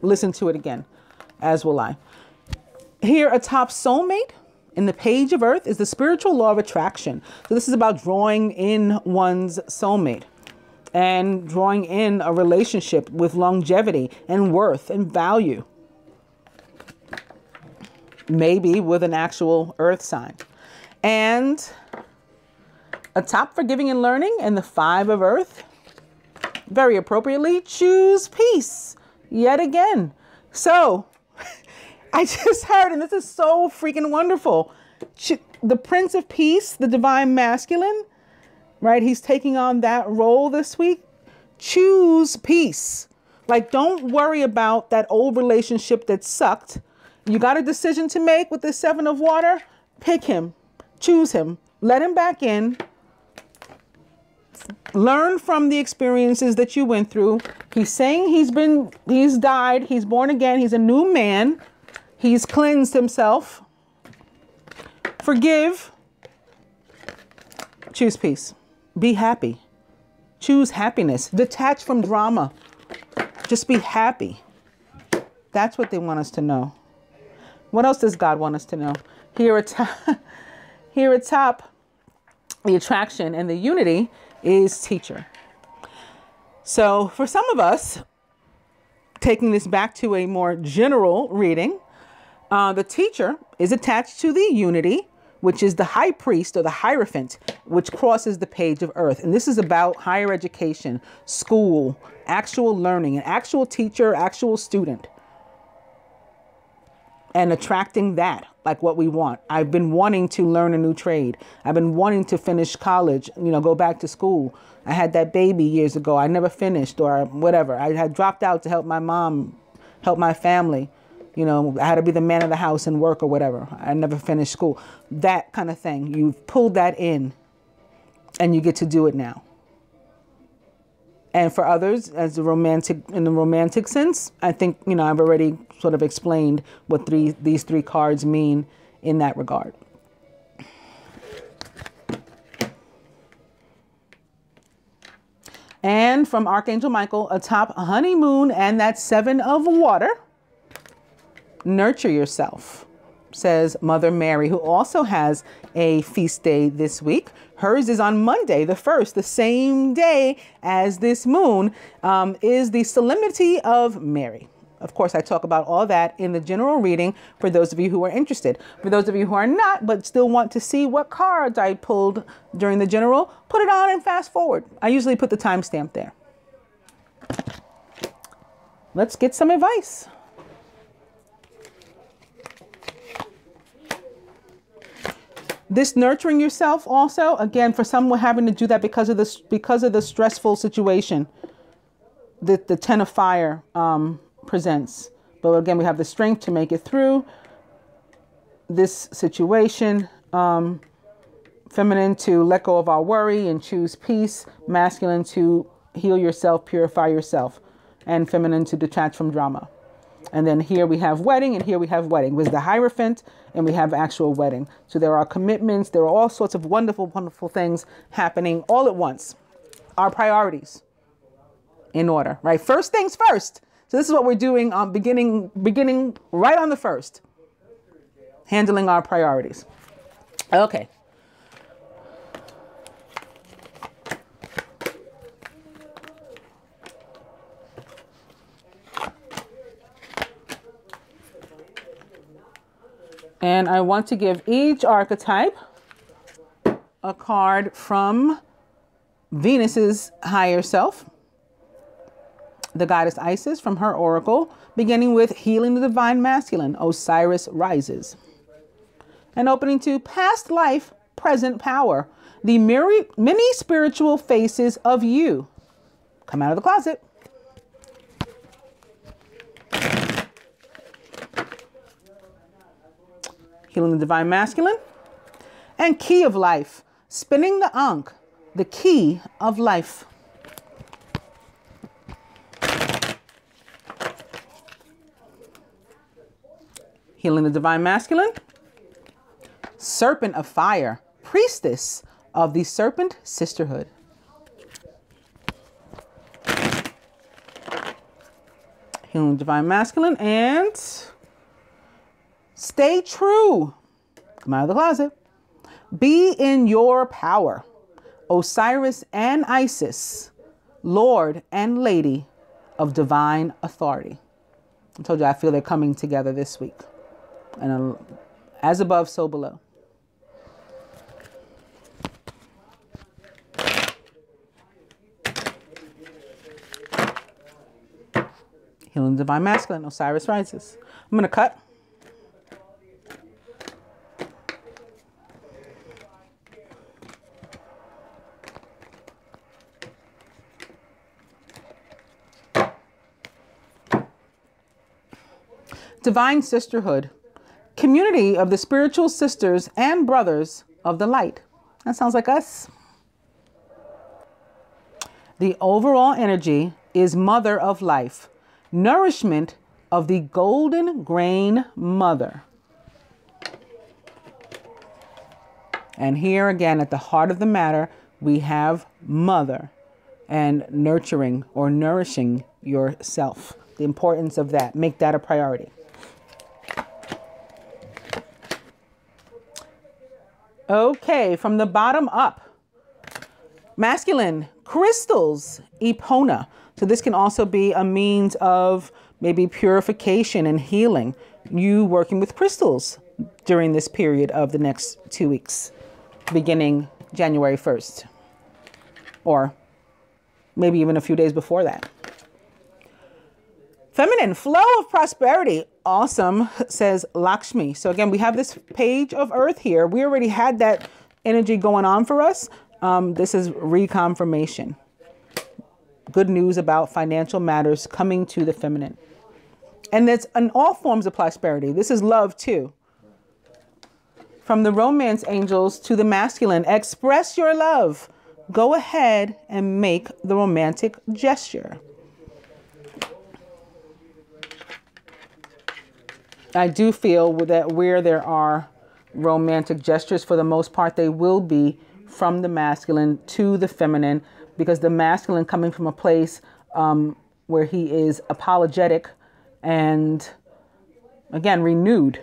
listen to it again, as will I. Here atop soulmate in the page of Earth is the spiritual law of attraction. So this is about drawing in one's soulmate and drawing in a relationship with longevity and worth and value. Maybe with an actual Earth sign. And atop forgiving and learning and the 5 of Earth, very appropriately, choose peace yet again. So I just heard, and this is so freaking wonderful, the Prince of Peace, the divine masculine, right? He's taking on that role this week. Choose peace. Like, don't worry about that old relationship that sucked. You got a decision to make with the 7 of water. Pick him. Choose him. Let him back in. Learn from the experiences that you went through. He's saying he's died, he's born again, he's a new man. He's cleansed himself. Forgive. Choose peace. Be happy. Choose happiness. Detach from drama. Just be happy. That's what they want us to know. What else does God want us to know? Here at top, the attraction and the unity is teacher. So for some of us, taking this back to a more general reading, the teacher is attached to the unity, which is the high priest or the hierophant, which crosses the page of earth. And this is about higher education, school, actual learning, an actual teacher, actual student. And attracting that, like what we want. I've been wanting to learn a new trade. I've been wanting to finish college, go back to school. I had that baby years ago. I never finished or whatever. I had dropped out to help my mom, help my family. I had to be the man of the house and work or whatever. I never finished school. That kind of thing. You've pulled that in and you get to do it now. And for others, in the romantic sense, I think, I've already sort of explained what these three cards mean in that regard. And from Archangel Michael, atop honeymoon and that 7 of water. Nurture yourself, says Mother Mary, who also has a feast day this week. Hers is on Monday, the 1st, the same day as this moon, is the Solemnity of Mary. Of course, I talk about all that in the general reading for those of you who are interested. For those of you who are not, but still want to see what cards I pulled during the general, put it on and fast forward. I usually put the timestamp there. Let's get some advice. This nurturing yourself also, again, for some, we're having to do that because of the stressful situation that the 10 of fire presents. But again, we have the strength to make it through this situation. Feminine to let go of our worry and choose peace. Masculine to heal yourself, purify yourself. And feminine to detach from drama. And then here we have wedding, and here we have wedding. With the Hierophant, and we have actual wedding. So there are commitments. There are all sorts of wonderful, wonderful things happening all at once. Our priorities in order, right? First things first. So this is what we're doing beginning right on the 1st. Handling our priorities. Okay. And I want to give each archetype a card from Venus's higher self, the goddess Isis from her oracle, beginning with Healing the Divine Masculine, Osiris rises. And opening to Past Life, Present Power, the many spiritual faces of you. Come out of the closet. Healing the Divine Masculine, and Key of Life, spinning the Ankh, the key of life. Healing the Divine Masculine, Serpent of Fire, Priestess of the Serpent Sisterhood. Healing the Divine Masculine, and Stay True. Come out of the closet. Be in your power. Osiris and Isis, Lord and Lady of Divine Authority. I told you I feel they're coming together this week. And as above, so below. Healing the Divine Masculine, Osiris rises. I'm going to cut. Divine Sisterhood, community of the spiritual sisters and brothers of the light. That sounds like us. The overall energy is mother of life, nourishment of the golden grain mother. And here again, at the heart of the matter, we have mother and nurturing or nourishing yourself. The importance of that. Make that a priority. Okay, from the bottom up. Masculine, crystals, epona. So this can also be a means of maybe purification and healing. You working with crystals during this period of the next 2 weeks, beginning January 1st, or maybe even a few days before that. Feminine, flow of prosperity. Awesome, says Lakshmi. So again, we have this page of Earth here. We already had that energy going on for us. This is reconfirmation. Good news about financial matters coming to the feminine. And that's in all forms of prosperity. This is love too. From the romance angels to the masculine, express your love. Go ahead and make the romantic gesture. I do feel that where there are romantic gestures, for the most part, they will be from the masculine to the feminine, because the masculine coming from a place where he is apologetic and, again, renewed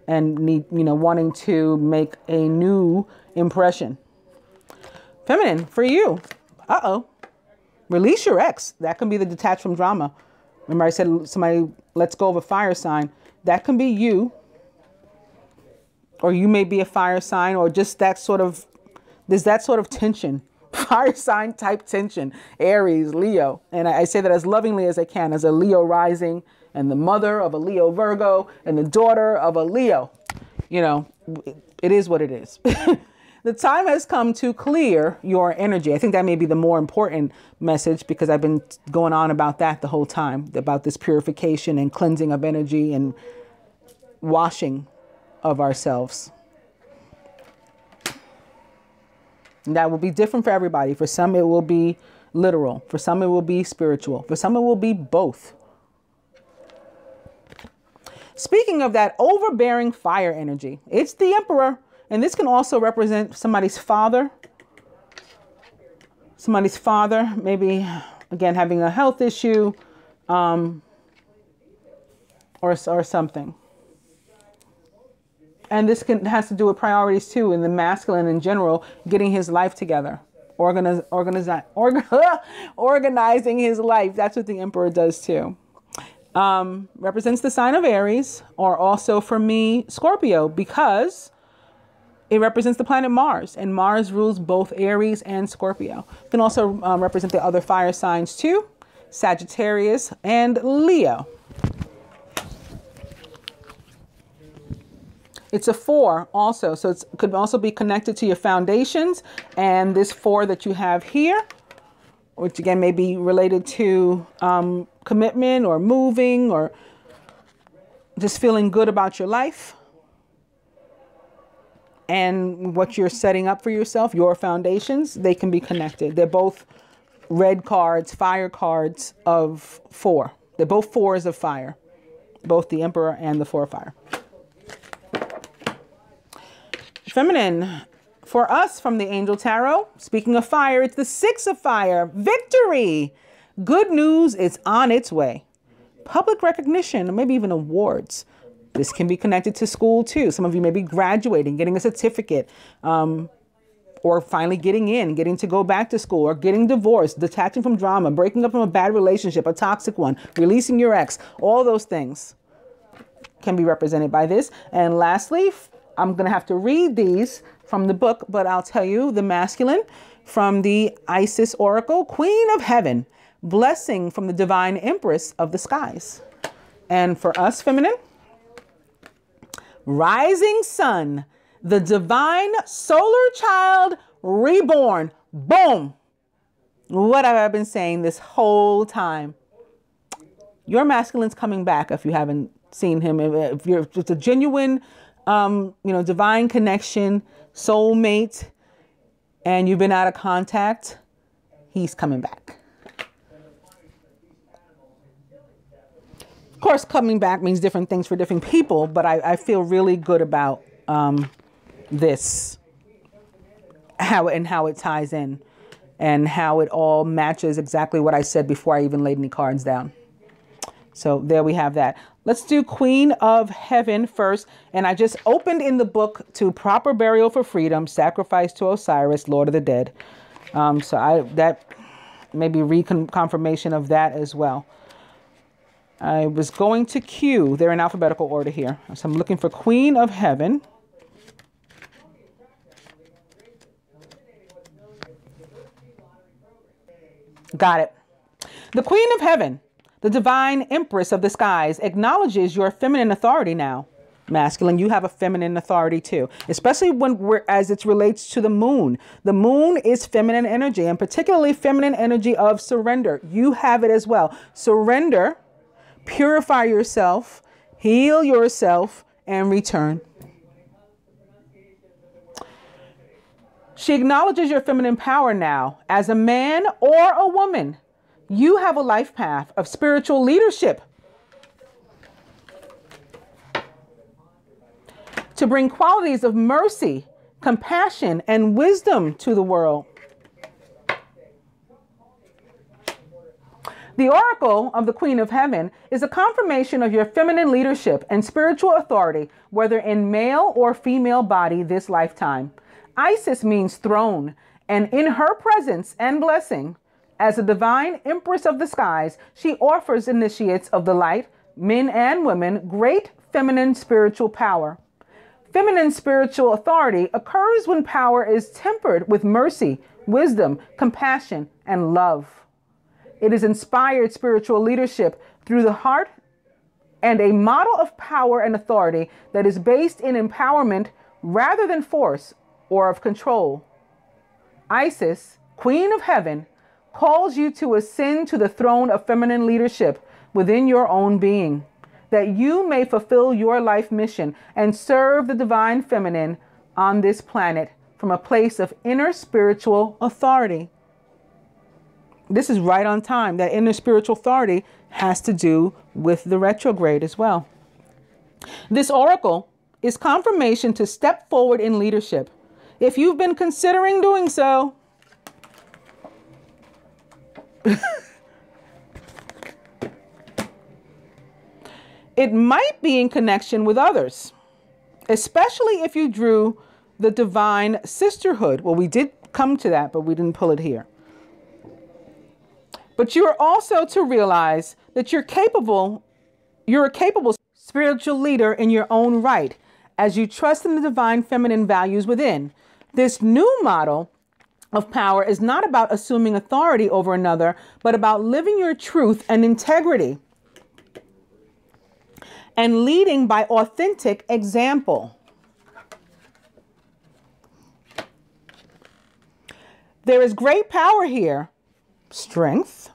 and wanting to make a new impression. Feminine, for you. Release your ex. That can be the detached from drama. Remember I said somebody lets go of a fire sign. That can be you. Or you may be a fire sign, or just that sort of, there's that sort of tension. Fire sign type tension. Aries, Leo. And I say that as lovingly as I can, as a Leo rising and the mother of a Leo Virgo and the daughter of a Leo. It is what it is. The time has come to clear your energy. I think that may be the more important message, because I've been going on about that the whole time, about this purification and cleansing of energy and washing of ourselves. And that will be different for everybody. For some, it will be literal. For some, it will be spiritual. For some, it will be both. Speaking of that overbearing fire energy, it's the Emperor. And this can also represent somebody's father. Somebody's father, maybe, again, having a health issue or something. And this has to do with priorities, too, in the masculine in general, getting his life together, organizing his life. That's what the Emperor does, too. Represents the sign of Aries, or also, for me, Scorpio, because it represents the planet Mars, and Mars rules both Aries and Scorpio. It can also represent the other fire signs too, Sagittarius and Leo. It's a 4 also, so it could also be connected to your foundations, and this 4 that you have here, which again may be related to commitment or moving or just feeling good about your life. And what you're setting up for yourself, your foundations, they can be connected. They're both red cards, fire cards of 4. They're both 4s of fire, both the Emperor and the 4 of fire. Feminine, for us from the Angel Tarot, speaking of fire, it's the 6 of fire, victory. Good news is on its way. Public recognition, or maybe even awards. This can be connected to school too. Some of you may be graduating, getting a certificate, or finally getting to go back to school, or getting divorced, detaching from drama, breaking up from a bad relationship, a toxic one, releasing your ex. All those things can be represented by this. And lastly, I'm going to have to read these from the book, but I'll tell you the masculine from the Isis Oracle, Queen of Heaven, blessing from the Divine Empress of the Skies. And for us feminine, rising sun, the divine solar child reborn. Boom. What have I been saying this whole time? Your masculine's coming back if you haven't seen him. If it's a genuine, divine connection, soulmate, and you've been out of contact, he's coming back. Of course, coming back means different things for different people, but I feel really good about this, how it ties in and how it all matches exactly what I said before I even laid any cards down. So there we have that. Let's do Queen of Heaven first. And I just opened in the book to Proper Burial for Freedom, Sacrifice to Osiris, Lord of the Dead. So that may be reconfirmation of that as well. I was going to Q. They're in alphabetical order here. So I'm looking for Queen of Heaven. Got it. The Queen of Heaven, the divine empress of the skies, acknowledges your feminine authority now. Masculine, you have a feminine authority too, especially as it relates to the moon. The moon is feminine energy, and particularly feminine energy of surrender. You have it as well. Surrender, purify yourself, heal yourself, and return. She acknowledges your feminine power now. As a man or a woman, you have a life path of spiritual leadership to bring qualities of mercy, compassion, and wisdom to the world. The Oracle of the Queen of Heaven is a confirmation of your feminine leadership and spiritual authority, whether in male or female body this lifetime. Isis means throne, and in her presence and blessing, as a divine empress of the skies, she offers initiates of the light, men and women, great feminine spiritual power. Feminine spiritual authority occurs when power is tempered with mercy, wisdom, compassion, and love. It is inspired spiritual leadership through the heart and a model of power and authority that is based in empowerment rather than force or of control. Isis, Queen of Heaven, calls you to ascend to the throne of feminine leadership within your own being, that you may fulfill your life mission and serve the divine feminine on this planet from a place of inner spiritual authority. This is right on time. That inner spiritual authority has to do with the retrograde as well. This oracle is confirmation to step forward in leadership. If you've been considering doing so, it might be in connection with others, especially if you drew the divine sisterhood. Well, we did come to that, but we didn't pull it here. But you are also to realize that you're a capable spiritual leader in your own right, as you trust in the divine feminine values within. This new model of power is not about assuming authority over another, but about living your truth and integrity and leading by authentic example. There is great power here, strength,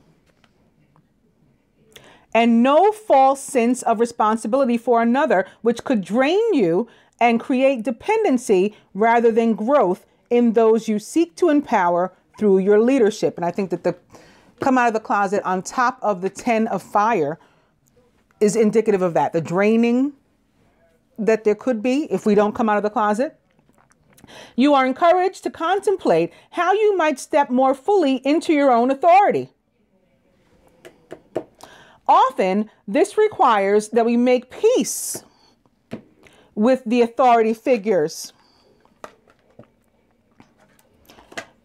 and no false sense of responsibility for another, which could drain you and create dependency rather than growth in those you seek to empower through your leadership. And I think that the come out of the closet on top of the 10 of fire is indicative of that. The draining that there could be if we don't come out of the closet. You are encouraged to contemplate how you might step more fully into your own authority. Often, this requires that we make peace with the authority figures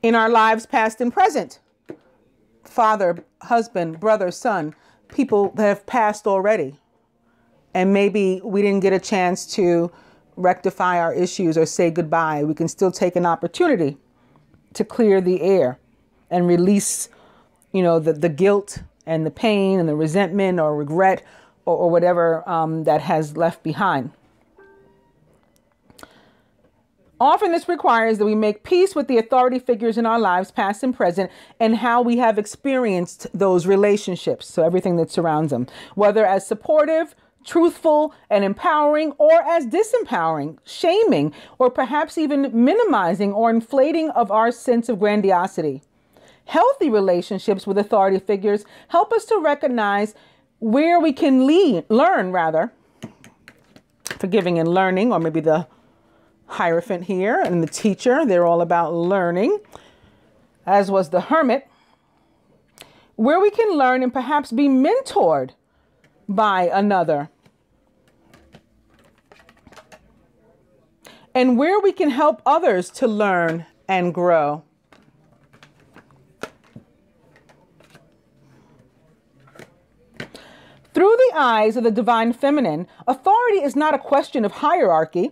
in our lives, past and present. Father, husband, brother, son, people that have passed already. And maybe we didn't get a chance to rectify our issues or say goodbye. We can still take an opportunity to clear the air and release, the guilt and the pain and the resentment or regret or whatever that has left behind. Often this requires that we make peace with the authority figures in our lives, past and present, and how we have experienced those relationships. So everything that surrounds them, whether as supportive, truthful, and empowering, or as disempowering, shaming, or perhaps even minimizing or inflating of our sense of grandiosity. Healthy relationships with authority figures help us to recognize where we can learn, forgiving and learning, or maybe the Hierophant here and the teacher, they're all about learning, as was the Hermit, where we can learn and perhaps be mentored by another, and where we can help others to learn and grow. Through the eyes of the divine feminine, authority is not a question of hierarchy,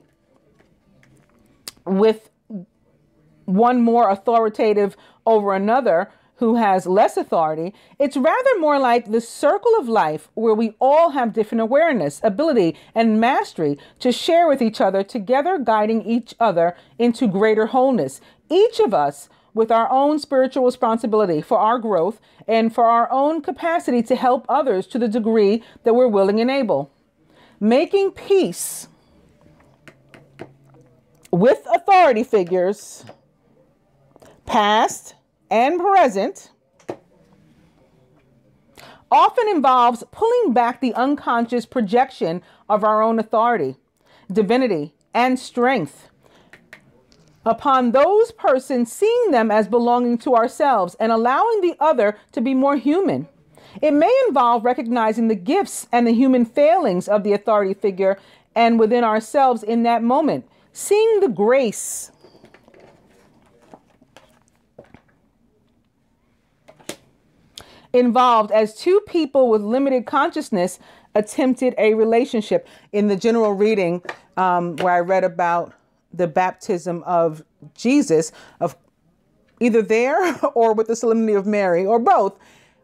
with one more authoritative over another who has less authority. It's rather more like the circle of life where we all have different awareness, ability, and mastery to share with each other, together guiding each other into greater wholeness. Each of us with our own spiritual responsibility for our growth and for our own capacity to help others to the degree that we're willing and able. Making peace with authority figures, past and present, often involves pulling back the unconscious projection of our own authority, divinity, and strength upon those persons, seeing them as belonging to ourselves and allowing the other to be more human. It may involve recognizing the gifts and the human failings of the authority figure and within ourselves in that moment, seeing the grace involved as two people with limited consciousness attempted a relationship. In the general reading, where I read about the baptism of Jesus, of either there or with the solemnity of Mary, or both,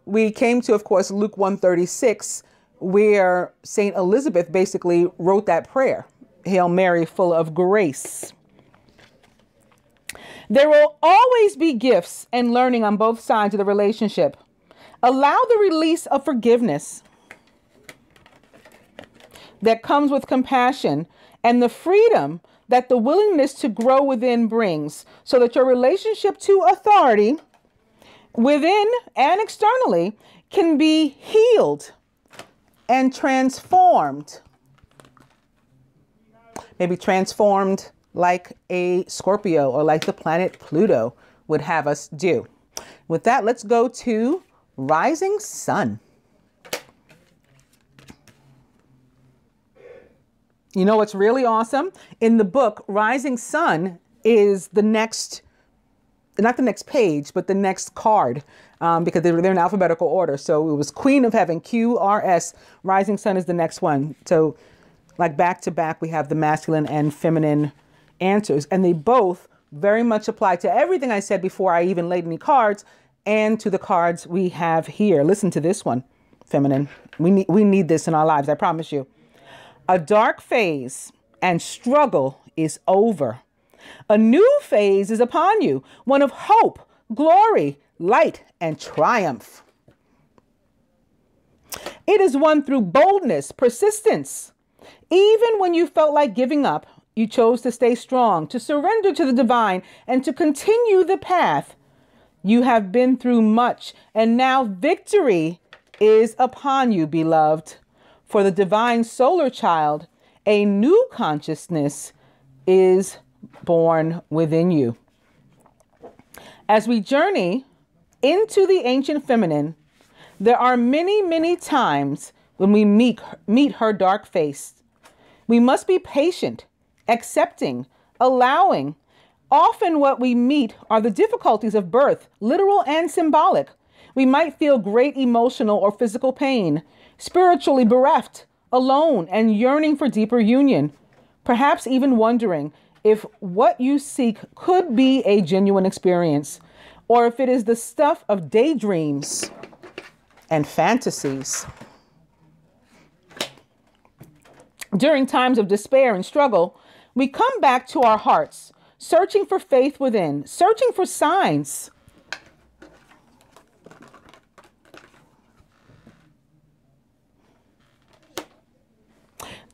we came to, of course, Luke 1:36, where Saint Elizabeth basically wrote that prayer. Hail Mary, full of grace. There will always be gifts and learning on both sides of the relationship. Allow the release of forgiveness that comes with compassion and the freedom that the willingness to grow within brings, so that your relationship to authority within and externally can be healed and transformed. Maybe transformed like a Scorpio or like the planet Pluto would have us do. With that, let's go to rising sun. You know what's really awesome? In the book, rising sun is the next, not the next page, but the next card, because they're in alphabetical order. So it was Queen of Heaven, QRS. Rising sun is the next one. So like back to back, we have the masculine and feminine answers, and they both very much apply to everything I said before I even laid any cards, and to the cards we have here. Listen to this one, feminine. We need this in our lives, I promise you. A dark phase and struggle is over. A new phase is upon you, one of hope, glory, light, and triumph. It is won through boldness, persistence. Even when you felt like giving up, you chose to stay strong, to surrender to the divine, and to continue the path. You have been through much, and now victory is upon you, beloved. For the divine solar child, a new consciousness is born within you. As we journey into the ancient feminine, there are many, many times when we meet her dark face. We must be patient, accepting, allowing. Often what we meet are the difficulties of birth, literal and symbolic. We might feel great emotional or physical pain, spiritually bereft, alone, and yearning for deeper union. Perhaps even wondering if what you seek could be a genuine experience, or if it is the stuff of daydreams and fantasies. During times of despair and struggle, we come back to our hearts, searching for faith within, searching for signs.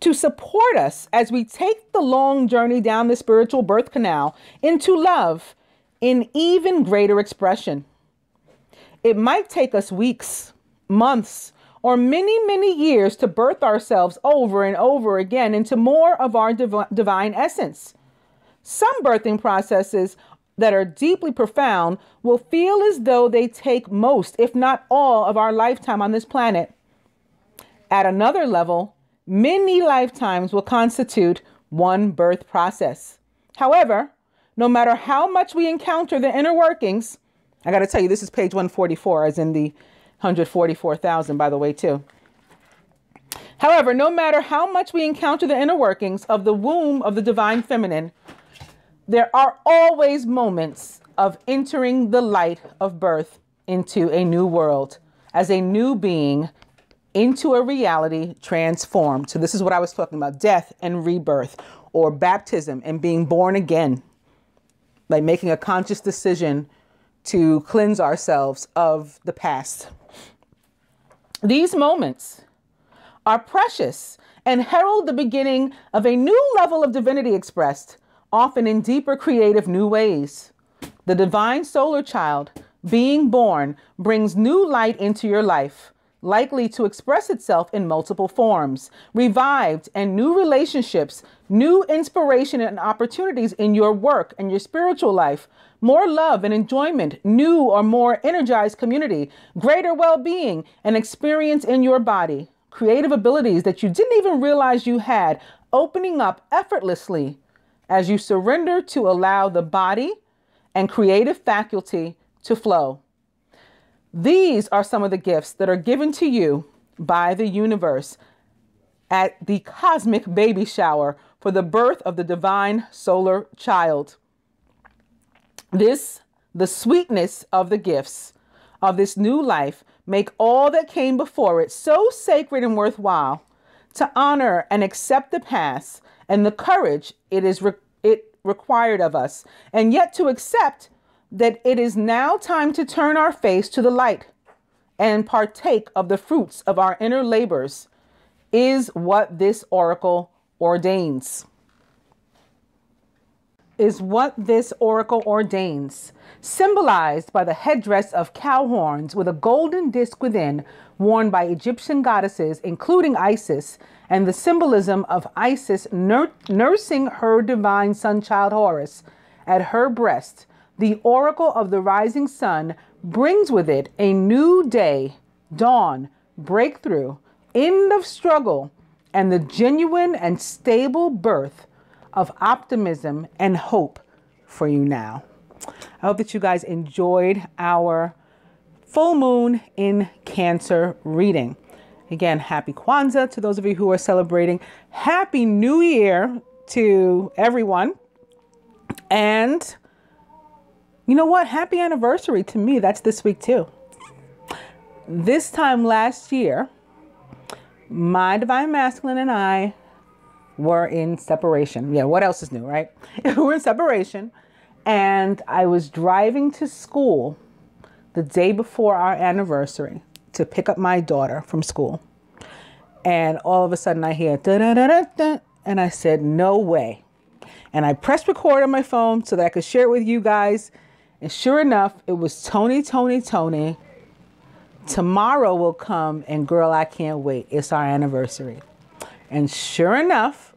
To support us as we take the long journey down the spiritual birth canal into love in even greater expression. It might take us weeks, months, or many, many years to birth ourselves over and over again into more of our divine essence. Some birthing processes that are deeply profound will feel as though they take most, if not all, of our lifetime on this planet. At another level, many lifetimes will constitute one birth process. However, no matter how much we encounter the inner workings, I got to tell you, this is page 144, as in the 144,000, by the way, too. However, no matter how much we encounter the inner workings of the womb of the divine feminine, there are always moments of entering the light of birth into a new world, as a new being, into a reality transformed. So this is what I was talking about, death and rebirth, or baptism and being born again, like making a conscious decision to cleanse ourselves of the past. These moments are precious and herald the beginning of a new level of divinity expressed, often in deeper creative new ways. The divine solar child being born brings new light into your life, likely to express itself in multiple forms, revived and new relationships, new inspiration and opportunities in your work and your spiritual life, more love and enjoyment, new or more energized community, greater well-being and experience in your body, creative abilities that you didn't even realize you had, opening up effortlessly as you surrender to allow the body and creative faculty to flow. These are some of the gifts that are given to you by the universe at the cosmic baby shower for the birth of the divine solar child. The sweetness of the gifts of this new life make all that came before it so sacred and worthwhile. To honor and accept the past and the courage it required of us, and yet to accept that it is now time to turn our face to the light and partake of the fruits of our inner labors, is what this oracle ordains. Symbolized by the headdress of cow horns with a golden disc within, worn by Egyptian goddesses, including Isis, and the symbolism of Isis nursing her divine son child Horus at her breast, the oracle of the rising sun brings with it a new day, dawn, breakthrough, end of struggle, and the genuine and stable birth of optimism and hope for you now. I hope that you guys enjoyed our full moon in Cancer reading. Again, happy Kwanzaa to those of you who are celebrating. Happy New Year to everyone. And you know what? Happy anniversary to me. That's this week too. This time last year, my divine masculine and I were in separation. Yeah, what else is new, right? We're in separation. And I was driving to school the day before our anniversary to pick up my daughter from school. And all of a sudden I hear da da da da da, and I said, no way. And I pressed record on my phone so that I could share it with you guys. And sure enough, it was Toni. Tomorrow will come, and girl, I can't wait. It's our anniversary. And sure enough,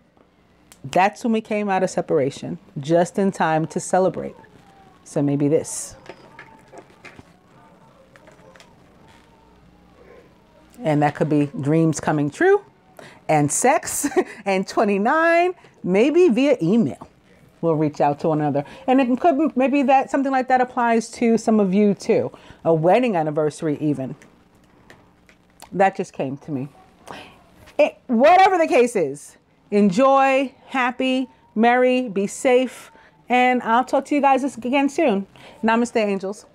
that's when we came out of separation, just in time to celebrate. So maybe this. And that could be dreams coming true, and sex, and 29, maybe via email. We'll reach out to one another. And it could, maybe that something like that applies to some of you too. A wedding anniversary even. That just came to me. Whatever the case is, enjoy, happy, merry, be safe, and I'll talk to you guys again soon. Namaste, angels.